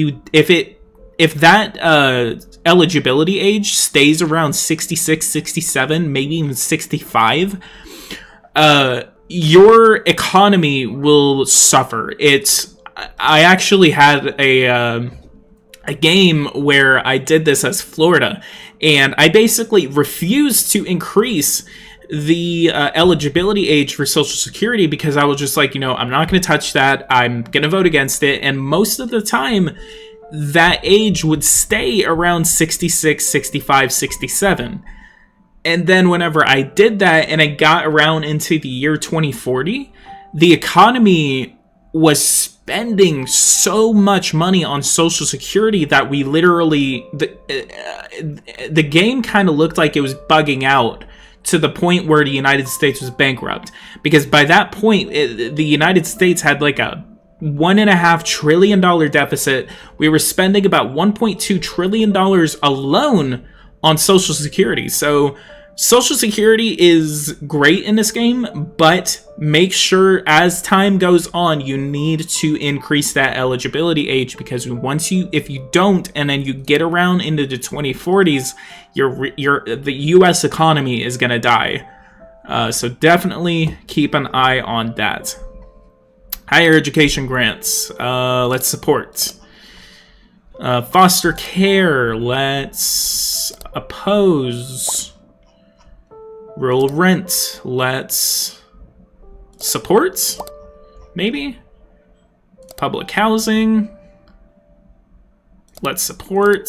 that eligibility age stays around 66, 67, maybe even 65, your economy will suffer. I actually had a game where I did this as Florida, and I basically refused to increase the eligibility age for Social Security because I was just like, I'm not going to touch that. I'm going to vote against it. And most of the time, that age would stay around 66, 65, 67. And then whenever I did that and I got around into the year 2040, the economy was spending so much money on Social Security that we literally, the game kind of looked like it was bugging out to the point where the United States was bankrupt. Because by that point, the United States had like a $1.5 trillion deficit. We were spending about $1.2 trillion alone on Social Security. So Social Security is great in this game, but make sure as time goes on, you need to increase that eligibility age, because if you don't, and then you get around into the 2040s, the U.S. economy is gonna die. So definitely keep an eye on that. Higher education grants, let's support. Foster care, let's oppose. Rural rent, let's support, maybe. Public housing, let's support.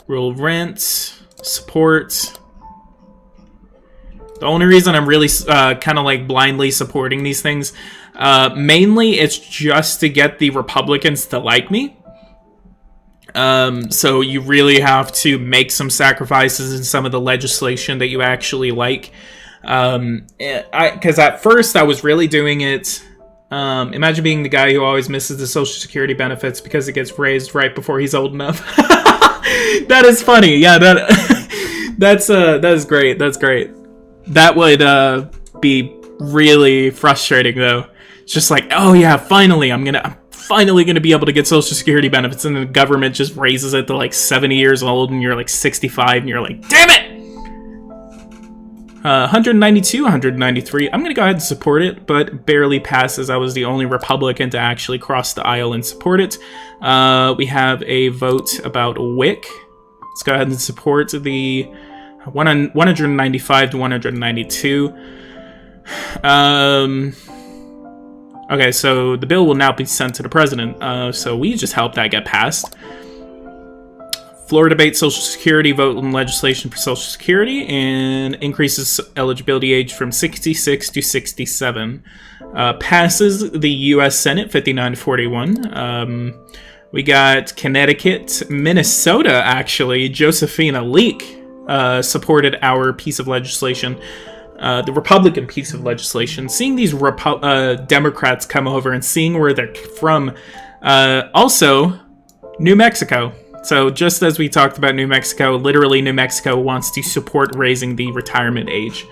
Rural rent, support. The only reason I'm really kind of like blindly supporting these things, mainly it's just to get the Republicans to like me. So you really have to make some sacrifices in some of the legislation that you actually like. Because at first I was really doing it. Imagine being the guy who always misses the Social Security benefits because it gets raised right before he's old enough. That is funny. Yeah, that is great. That's great. That would be really frustrating though. It's just like, oh yeah, finally I'm finally gonna be able to get Social Security benefits, and the government just raises it to like 70 years old, and you're like 65, and you're like, damn it! 192, 193. I'm gonna go ahead and support it, but barely passes. I was the only Republican to actually cross the aisle and support it. We have a vote about WIC. Let's go ahead and support the 195 to 192. Okay, so the bill will now be sent to the president. So we just helped that get passed. Floor debate Social Security, vote on legislation for Social Security, and increases eligibility age from 66 to 67. Passes the U.S. Senate 59 to 41. We got Connecticut, Minnesota, actually. Josephina Leak supported our piece of legislation. The Republican piece of legislation. Seeing these Democrats come over and seeing where they're from. Also, New Mexico. So just as we talked about New Mexico, literally New Mexico wants to support raising the retirement age.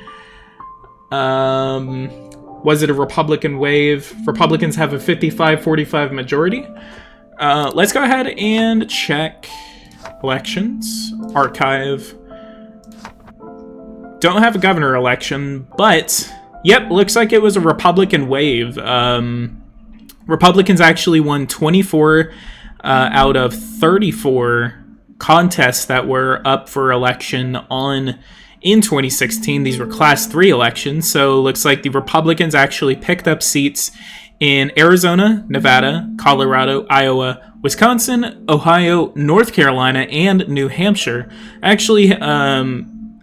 Was it a Republican wave? Republicans have a 55-45 majority. Let's go ahead and check elections. Archive. Don't have a governor election, but yep, looks like it was a Republican wave. Republicans actually won 24 out of 34 contests that were up for election in 2016. These were Class 3 elections, so looks like the Republicans actually picked up seats in Arizona, Nevada, Colorado, Iowa, Wisconsin, Ohio, North Carolina, and New Hampshire. Actually,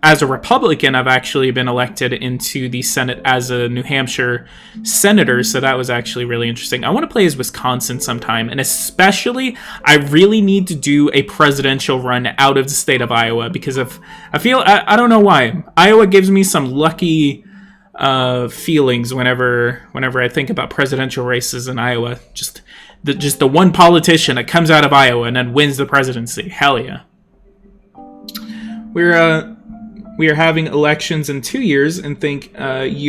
as a Republican, I've actually been elected into the Senate as a New Hampshire senator, so that was actually really interesting. I want to play as Wisconsin sometime, and especially, I really need to do a presidential run out of the state of Iowa, because I don't know why. Iowa gives me some lucky feelings whenever I think about presidential races in Iowa. Just the one politician that comes out of Iowa and then wins the presidency. Hell yeah. We are having elections in 2 years and think UNITA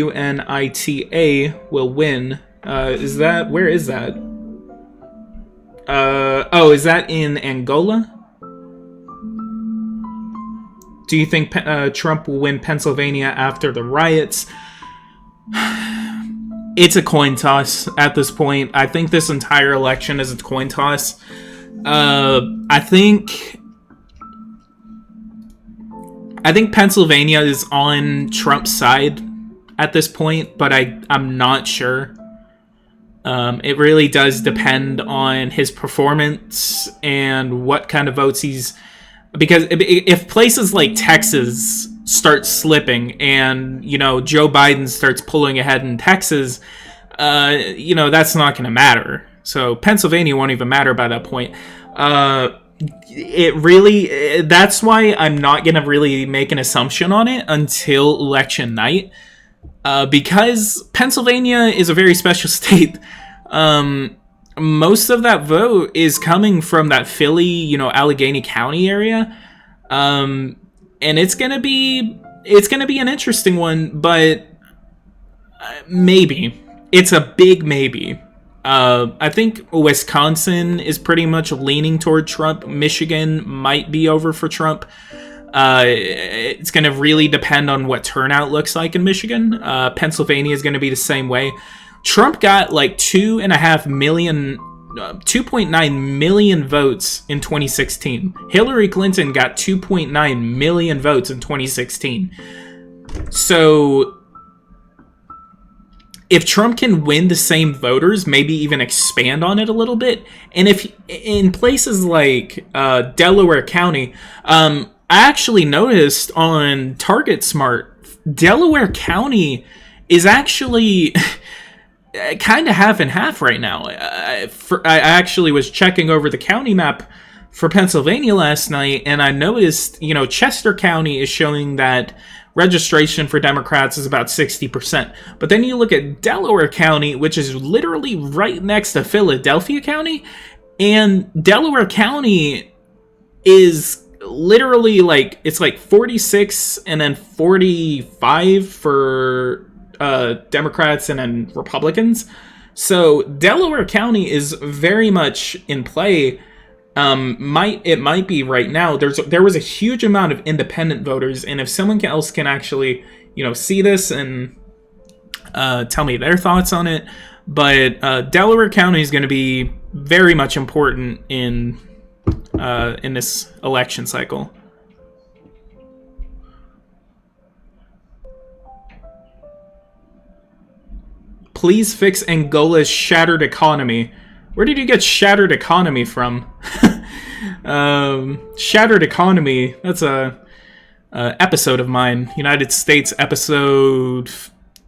will win. Where is that? Is that in Angola? Do you think Trump will win Pennsylvania after the riots? It's a coin toss at this point. I think this entire election is a coin toss. I think Pennsylvania is on Trump's side at this point, but I'm not sure. It really does depend on his performance and what kind of votes he's... Because if places like Texas start slipping and, Joe Biden starts pulling ahead in Texas, that's not going to matter. So Pennsylvania won't even matter by that point. That's why I'm not going to really make an assumption on it until election night. Because Pennsylvania is a very special state. Most of that vote is coming from that Philly, Allegheny County area. And it's going to be an interesting one, but maybe. It's a big maybe. I think Wisconsin is pretty much leaning toward Trump. Michigan might be over for Trump. It's going to really depend on what turnout looks like in Michigan. Pennsylvania is going to be the same way. Trump got like 2.9 million votes in 2016. Hillary Clinton got 2.9 million votes in 2016. So if Trump can win the same voters, maybe even expand on it a little bit, and if in places like Delaware County, I actually noticed on Target Smart, Delaware County is actually kind of half and half right now. I actually was checking over the county map for Pennsylvania last night, and I noticed, Chester County is showing that registration for Democrats is about 60%. But then you look at Delaware County, which is literally right next to Philadelphia County, and Delaware County is literally it's like 46 and then 45 for Democrats and then Republicans. So Delaware County is very much in play. It might be right now. There was a huge amount of independent voters, and if someone else can actually see this and tell me their thoughts on it, but Delaware County is going to be very much important in this election cycle. Please fix Angola's shattered economy. Where did you get shattered economy from? Shattered economy, that's a episode of mine. United States episode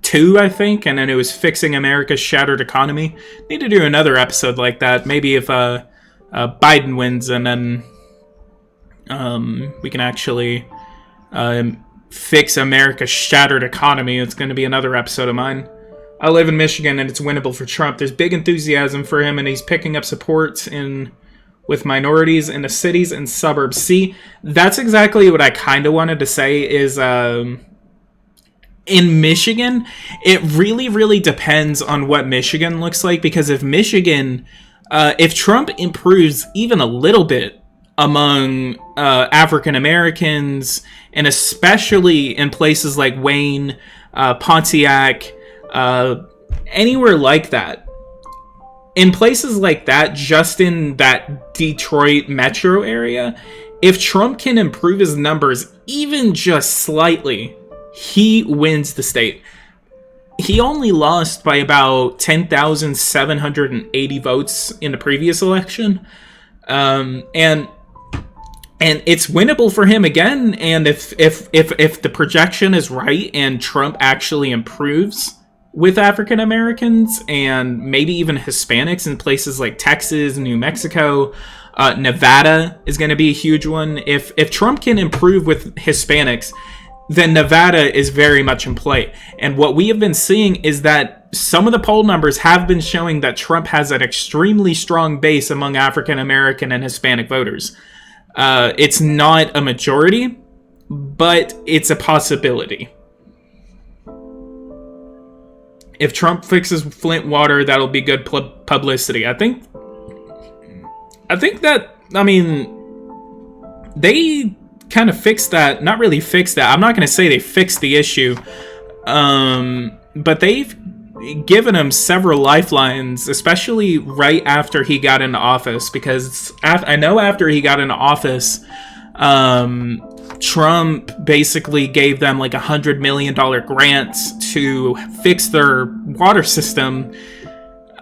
2, I think, and then it was fixing America's shattered economy. Need to do another episode like that. Maybe if Biden wins, and then we can actually fix America's shattered economy. It's going to be another episode of mine. I live in Michigan, and it's winnable for Trump. There's big enthusiasm for him, and he's picking up support with minorities in the cities and suburbs. See, that's exactly what I kind of wanted to say is in Michigan, it really, really depends on what Michigan looks like, because if Trump improves even a little bit among African Americans, and especially in places like Wayne, Pontiac, anywhere like that, in places like that, just in that Detroit metro area, if Trump can improve his numbers even just slightly, he wins the state. He only lost by about 10,780 votes in the previous election, and it's winnable for him again. And if the projection is right and Trump actually improves with African Americans and maybe even Hispanics in places like Texas, New Mexico, Nevada is going to be a huge one. If Trump can improve with Hispanics, then Nevada is very much in play. And what we have been seeing is that some of the poll numbers have been showing that Trump has an extremely strong base among African American and Hispanic voters. It's not a majority, but it's a possibility. If Trump fixes Flint water, that'll be good publicity. I think that, they kind of fixed that. Not really fixed that. I'm not going to say they fixed the issue. But they've given him several lifelines, especially right after he got into office. Because I know after he got into office, Trump basically gave them like $100 million grants to fix their water system.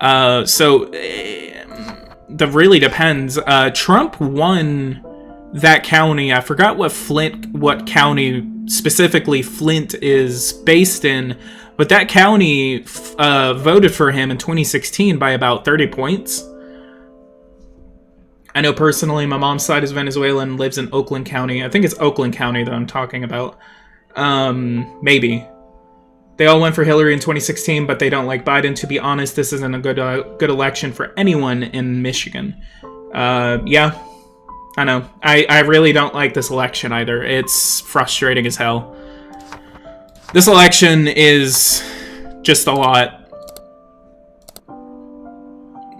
So that really depends. Trump won that county. I forgot what county specifically Flint is based in, But that county voted for him in 2016 by about 30 points. I know personally my mom's side is Venezuelan, lives in Oakland County. I think it's Oakland County that I'm talking about. Maybe. They all went for Hillary in 2016, but they don't like Biden. To be honest, this isn't a good election for anyone in Michigan. Yeah, I know. I really don't like this election either. It's frustrating as hell. This election is just a lot.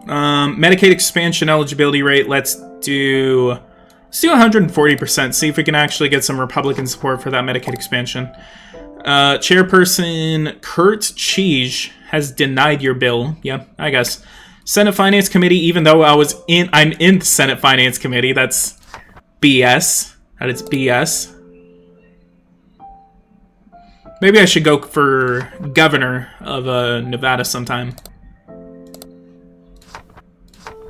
Medicaid expansion eligibility rate, let's do 140%. See if we can actually get some Republican support for that Medicaid expansion. Chairperson Kurt Cheege has denied your bill. Yeah, I guess. Senate Finance Committee, even though I'm in the Senate Finance Committee, that's BS. That is BS. Maybe I should go for governor of Nevada sometime.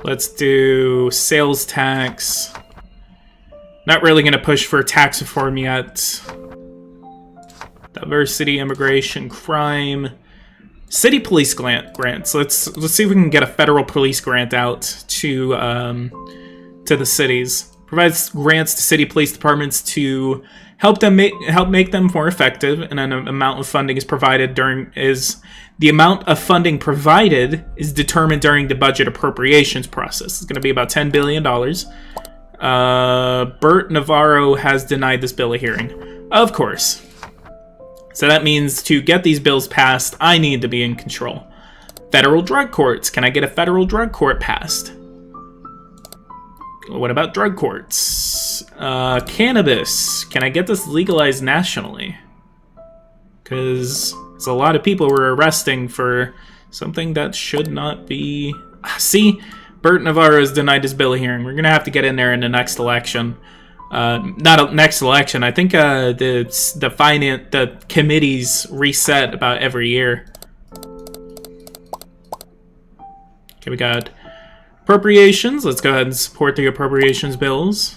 Let's do sales tax. Not really going to push for tax reform yet. Diversity, immigration, crime. City police grants. Let's see if we can get a federal police grant out to the cities. Provides grants to city police departments to help make them more effective, and an amount of funding is provided the amount of funding provided is determined during the budget appropriations process. It's going to be about $10 billion. Bert Navarro has denied this bill a hearing. Of course. So that means to get these bills passed, I need to be in control. Federal drug courts. Can I get a federal drug court passed? What about drug courts? Cannabis. Can I get this legalized nationally? Because there's a lot of people we're arresting for something that should not be. See, Bert Navarro has denied his bill hearing. We're gonna have to get in there in the next election. Not a next election. I think the committees reset about every year. Okay, we got appropriations. Let's go ahead and support the appropriations bills.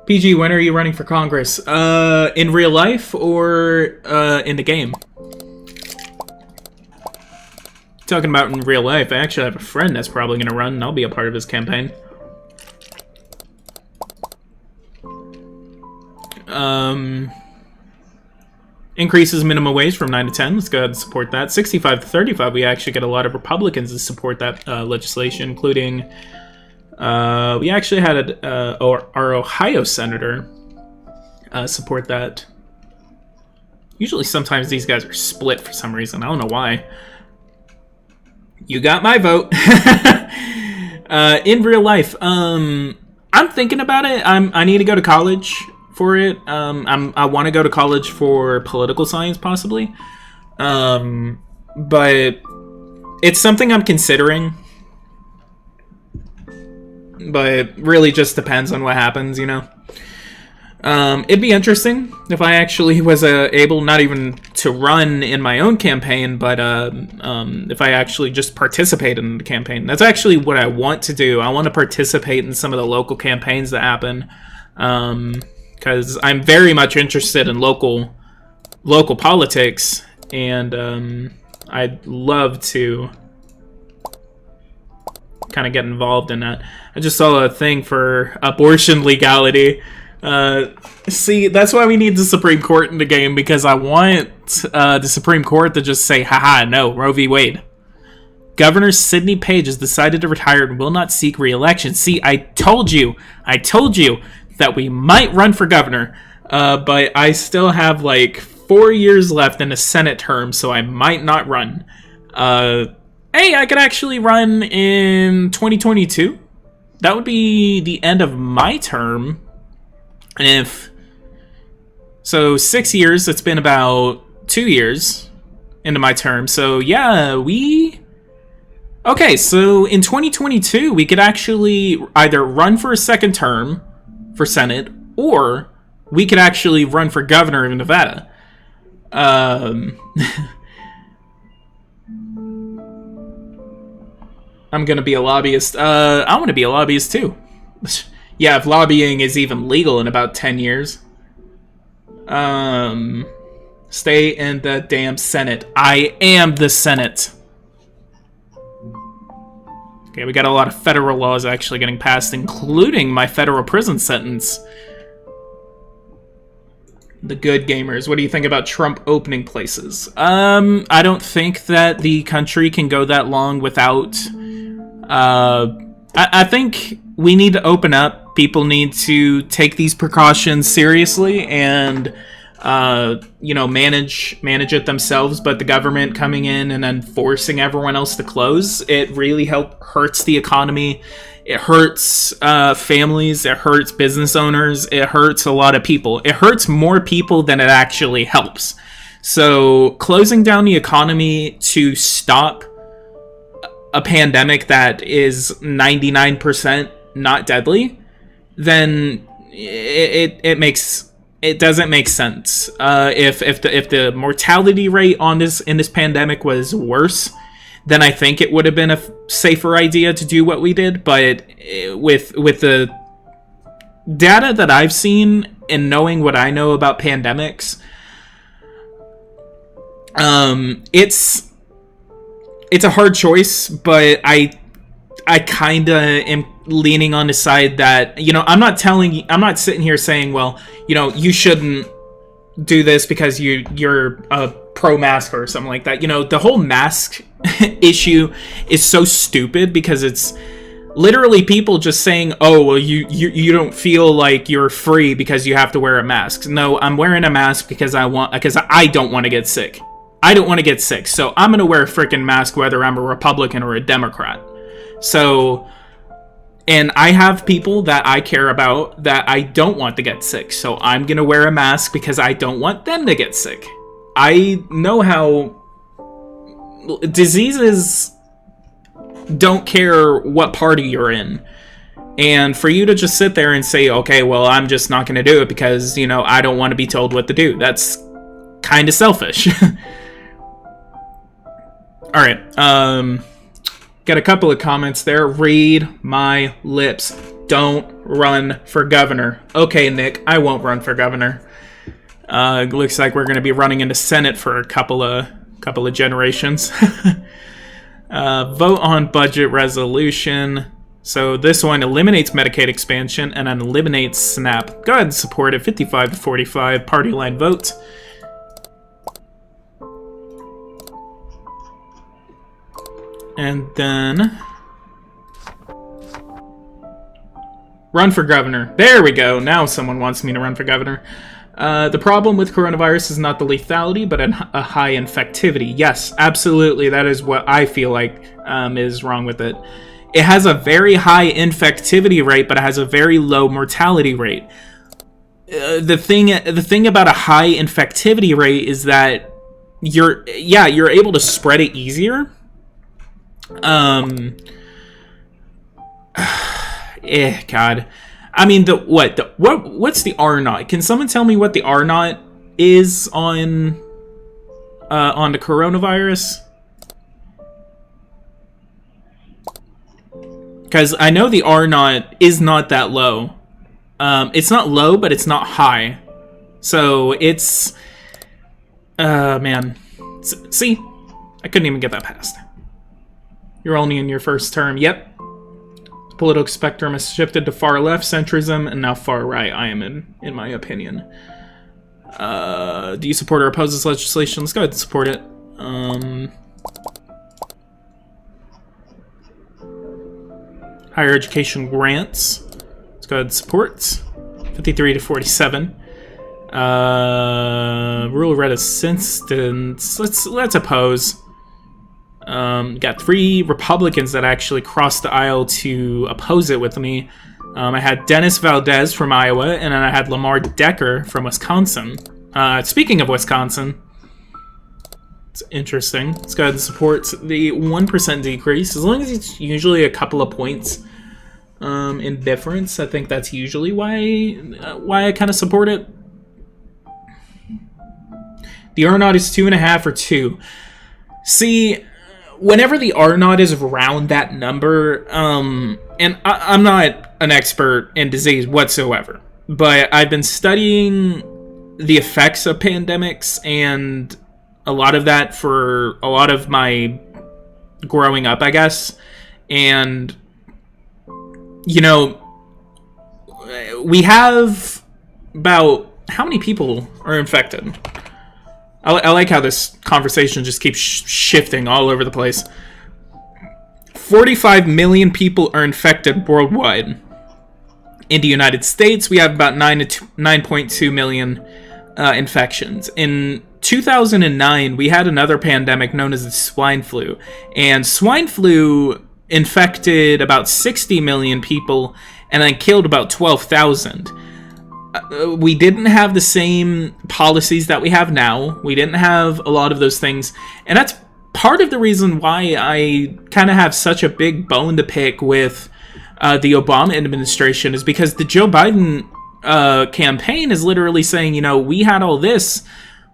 PG, when are you running for Congress? In real life or in the game? Talking about in real life, I actually have a friend that's probably going to run, and I'll be a part of his campaign. Increases minimum wage from 9 to 10. Let's go ahead and support that. 65 to 35, we actually get a lot of Republicans to support that legislation, including... we actually had our Ohio senator support that. Usually sometimes these guys are split for some reason. I don't know why. You got my vote. In real life, I'm thinking about it. I need to go to college for it. I want to go to college for political science, possibly. But it's something I'm considering. But it really just depends on what happens, you know. It'd be interesting if I actually was able not even to run in my own campaign, but if I actually just participated in the campaign. That's actually what I want to do. I want to participate in some of the local campaigns that happen, because I'm very much interested in local politics, and I'd love to kind of get involved in that. I just saw a thing for abortion legality. See, that's why we need the Supreme Court in the game, because I want the Supreme Court to just say, haha, no, Roe v. Wade. Governor Sidney Page has decided to retire and will not seek re-election. See, I told you that we might run for governor, but I still have like 4 years left in a Senate term, so I might not run. Hey, I could actually run in 2022. That would be the end of my term. And so 6 years, it's been about 2 years into my term. So yeah, okay, so in 2022, we could actually either run for a second term for Senate, or we could actually run for governor of Nevada. I'm gonna be a lobbyist. I want to be a lobbyist too. Yeah, if lobbying is even legal in about 10 years. Stay in the damn Senate. I am the Senate. Okay, we got a lot of federal laws actually getting passed, including my federal prison sentence. The good gamers. What do you think about Trump opening places? I don't think that the country can go that long without... I think we need to open up. People need to take these precautions seriously and... manage it themselves, but the government coming in and then forcing everyone else to close, it really hurts the economy. It hurts families. It hurts business owners. It hurts a lot of people. It hurts more people than it actually helps. So closing down the economy to stop a pandemic that is 99% not deadly, then it doesn't make sense. If the mortality rate on in this pandemic was worse, then I think it would have been a safer idea to do what we did. But with the data that I've seen and knowing what I know about pandemics, it's a hard choice. But I kind of am leaning on the side that, I'm not sitting here saying, well, you shouldn't do this because you're a pro-mask or something like that. The whole mask issue is so stupid because it's literally people just saying, oh, well, you don't feel like you're free because you have to wear a mask. No, I'm wearing a mask because I don't want to get sick. I don't want to get sick, so I'm going to wear a freaking mask whether I'm a Republican or a Democrat. So, and I have people that I care about that I don't want to get sick, so I'm going to wear a mask because I don't want them to get sick. I know how diseases don't care what party you're in. And for you to just sit there and say, okay, well, I'm just not going to do it because, I don't want to be told what to do. That's kind of selfish. All right. Got a couple of comments there. Read my lips. Don't run for governor. Okay, Nick, I won't run for governor. Looks like we're going to be running into Senate for a couple of generations. Vote on budget resolution. So this one eliminates Medicaid expansion and then eliminates SNAP. Go ahead and support it. 55 to 45 party line vote. And then run for governor. There we go. Now someone wants me to run for governor. The problem with coronavirus is not the lethality, but a high infectivity. Yes, absolutely. That is what I feel like is wrong with it. It has a very high infectivity rate, but it has a very low mortality rate. The thing about a high infectivity rate is that you're able to spread it easier. God. I mean, what's the R naught? Can someone tell me what the R naught is on the coronavirus? Because I know the R naught is not that low. It's not low, but it's not high. So it's, man. See, I couldn't even get that passed. You're only in your first term. Yep. The political spectrum has shifted to far left, centrism, and now far right, I am in my opinion. Do you support or oppose this legislation? Let's go ahead and support it. Higher education grants. Let's go ahead and support. 53 to 47. Rural resistance. Let's oppose. Got 3 Republicans that actually crossed the aisle to oppose it with me. I had Dennis Valdez from Iowa, and then I had Lamar Decker from Wisconsin. Speaking of Wisconsin, it's interesting. Let's go ahead and support the 1% decrease. As long as it's usually a couple of points in difference, I think that's usually why I kind of support it. The R naught is 2.5 or 2. See, whenever the R naught is around that number, and I'm not an expert in disease whatsoever, but I've been studying the effects of pandemics, and a lot of that for a lot of my growing up, I guess. And, you know, we have about, how many people are infected? I like how this conversation just keeps shifting all over the place. 45 million people are infected worldwide. In the United States, we have about 9.2 million infections. In 2009, we had another pandemic known as the swine flu. And swine flu infected about 60 million people and then killed about 12,000. We didn't have the same policies that we have now. We didn't have a lot of those things. And that's part of the reason why I kind of have such a big bone to pick with the Obama administration, is because the Joe Biden campaign is literally saying, you know, we had all this.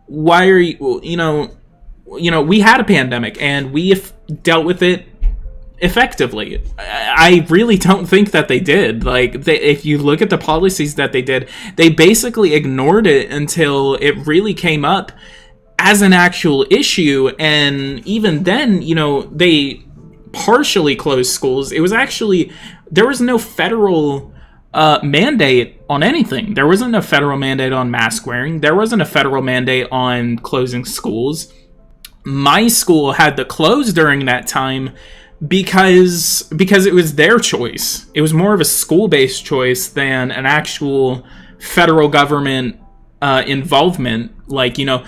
Why are you, you know, we had a pandemic and we dealt with it effectively. I really don't think that they did. Like, if you look at the policies that they did, they basically ignored it until it really came up as an actual issue. And even then, you know, they partially closed schools. It was actually, there was no federal mandate on anything. There wasn't a federal mandate on mask wearing. There wasn't a federal mandate on closing schools. My school had to close during that time because it was their choice. It was more of a school-based choice than an actual federal government involvement. Like, you know,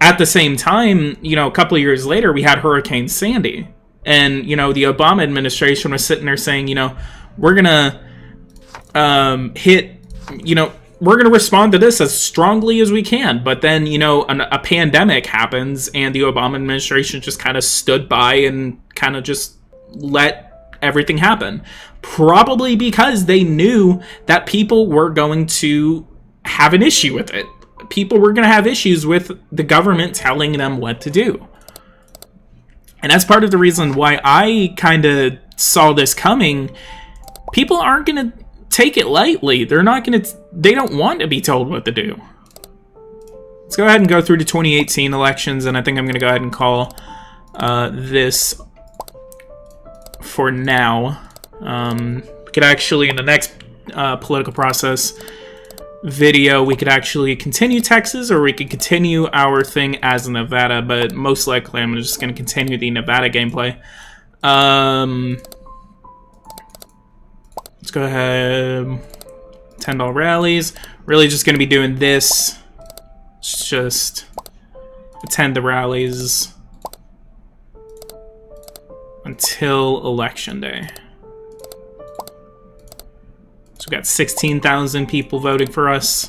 at the same time, you know, a couple of years later, we had Hurricane Sandy. And, you know, the Obama administration was sitting there saying, you know, we're going to we're going to respond to this as strongly as we can. But then, you know, a pandemic happens and the Obama administration just kind of stood by and kind of just let everything happen. Probably because they knew that people were going to have an issue with it. People were going to have issues with the government telling them what to do. And that's part of the reason why I kind of saw this coming. People aren't going to take it lightly. They don't want to be told what to do. Let's go ahead and go through the 2018 elections, and I think I'm going to go ahead and call this for now. We could actually, in the next political process video, we could actually continue Texas, or we could continue our thing as Nevada, but most likely I'm just going to continue the Nevada gameplay. Let's go ahead. $10 rallies. Really just going to be doing this. Just attend the rallies until election day. So we've got 16,000 people voting for us.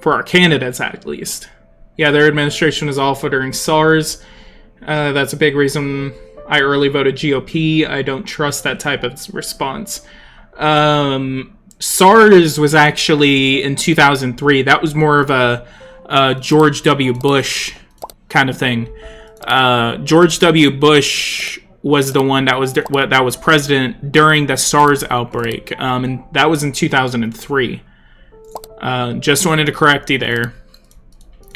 For our candidates, at least. Yeah, their administration was awful during SARS. That's a big reason I early voted GOP. I don't trust that type of response. SARS was actually in 2003. That was more of a George W. Bush kind of thing. George W. Bush was the one that was president during the SARS outbreak, and that was in 2003. Just wanted to correct you there.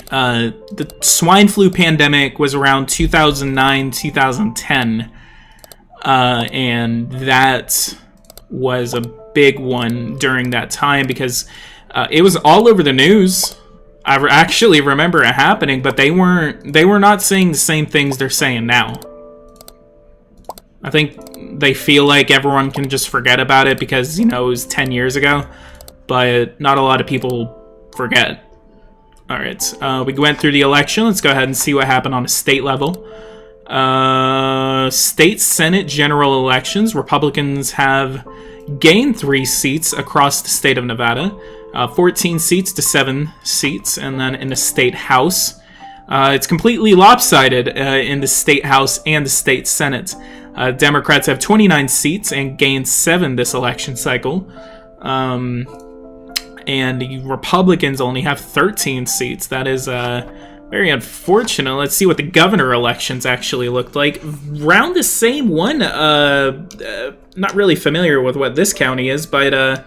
The swine flu pandemic was around 2009, 2010, and that was a big one during that time because it was all over the news. I actually remember it happening, but they were not saying the same things they're saying now. I think they feel like everyone can just forget about it because, you know, it was 10 years ago, but not a lot of people forget. All right, we went through the election. Let's go ahead and see what happened on a state level. State Senate general elections. Republicans have gained 3 seats across the state of Nevada. 14 seats to 7 seats. And then in the state house, it's completely lopsided in the state house and the state senate. Democrats have 29 seats and gained 7 this election cycle. And the Republicans only have 13 seats. That is very unfortunate. Let's see what the governor elections actually looked like. Around the same one. Not really familiar with what this county is, but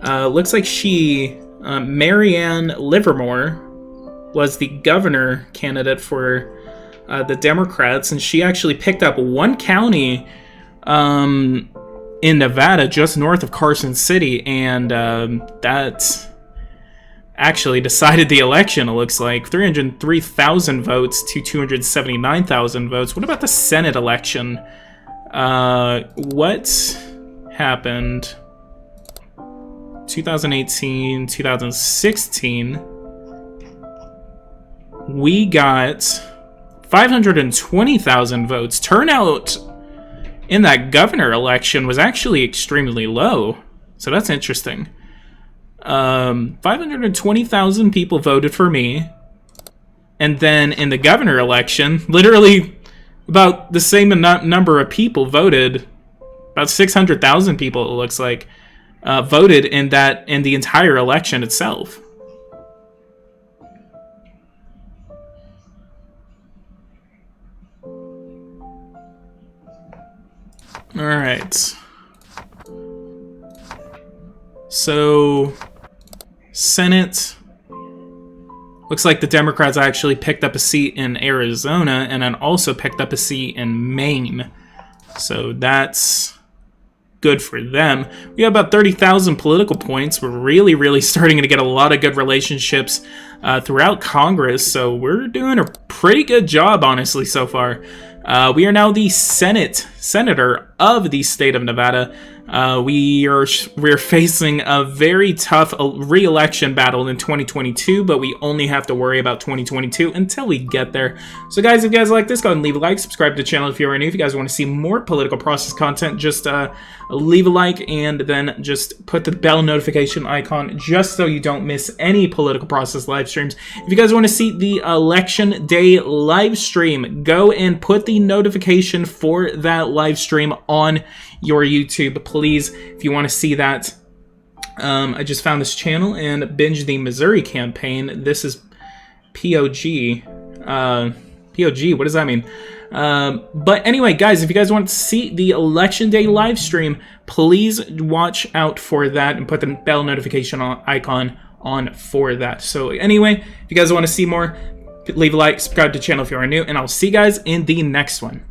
looks like she Marianne Livermore was the governor candidate for the Democrats, and she actually picked up one county in Nevada, just north of Carson City, and that actually decided the election, it looks like. 303,000 votes to 279,000 votes. What about the Senate election? What happened? 2018, 2016. We got 520,000 votes. Turnout in that governor election was actually extremely low. So that's interesting. 520,000 people voted for me. And then in the governor election, literally about the same number of people voted. About 600,000 people, it looks like, voted in the entire election itself. All right. So, Senate. Looks like the Democrats actually picked up a seat in Arizona and then also picked up a seat in Maine. So that's good for them. We have about 30,000 political points. We're really starting to get a lot of good relationships throughout Congress. So we're doing a pretty good job, honestly, so far. We are now the senator of the state of Nevada. We're facing a very tough re-election battle in 2022, but we only have to worry about 2022 until we get there. So guys, if you guys like this, go ahead and leave a like, subscribe to the channel if you're new. If you guys want to see more political process content, just leave a like and then just put the bell notification icon just so you don't miss any political process live streams. If you guys want to see the election day live stream, go and put the notification for that live stream on your YouTube, please, if you want to see that. I just found this channel and binge the Missouri campaign. This is POG. POG, what does that mean? But anyway, guys, if you guys want to see the election day live stream, please watch out for that and put the bell notification icon on for that. So anyway, if you guys want to see more, leave a like, subscribe to the channel if you are new, and I'll see you guys in the next one.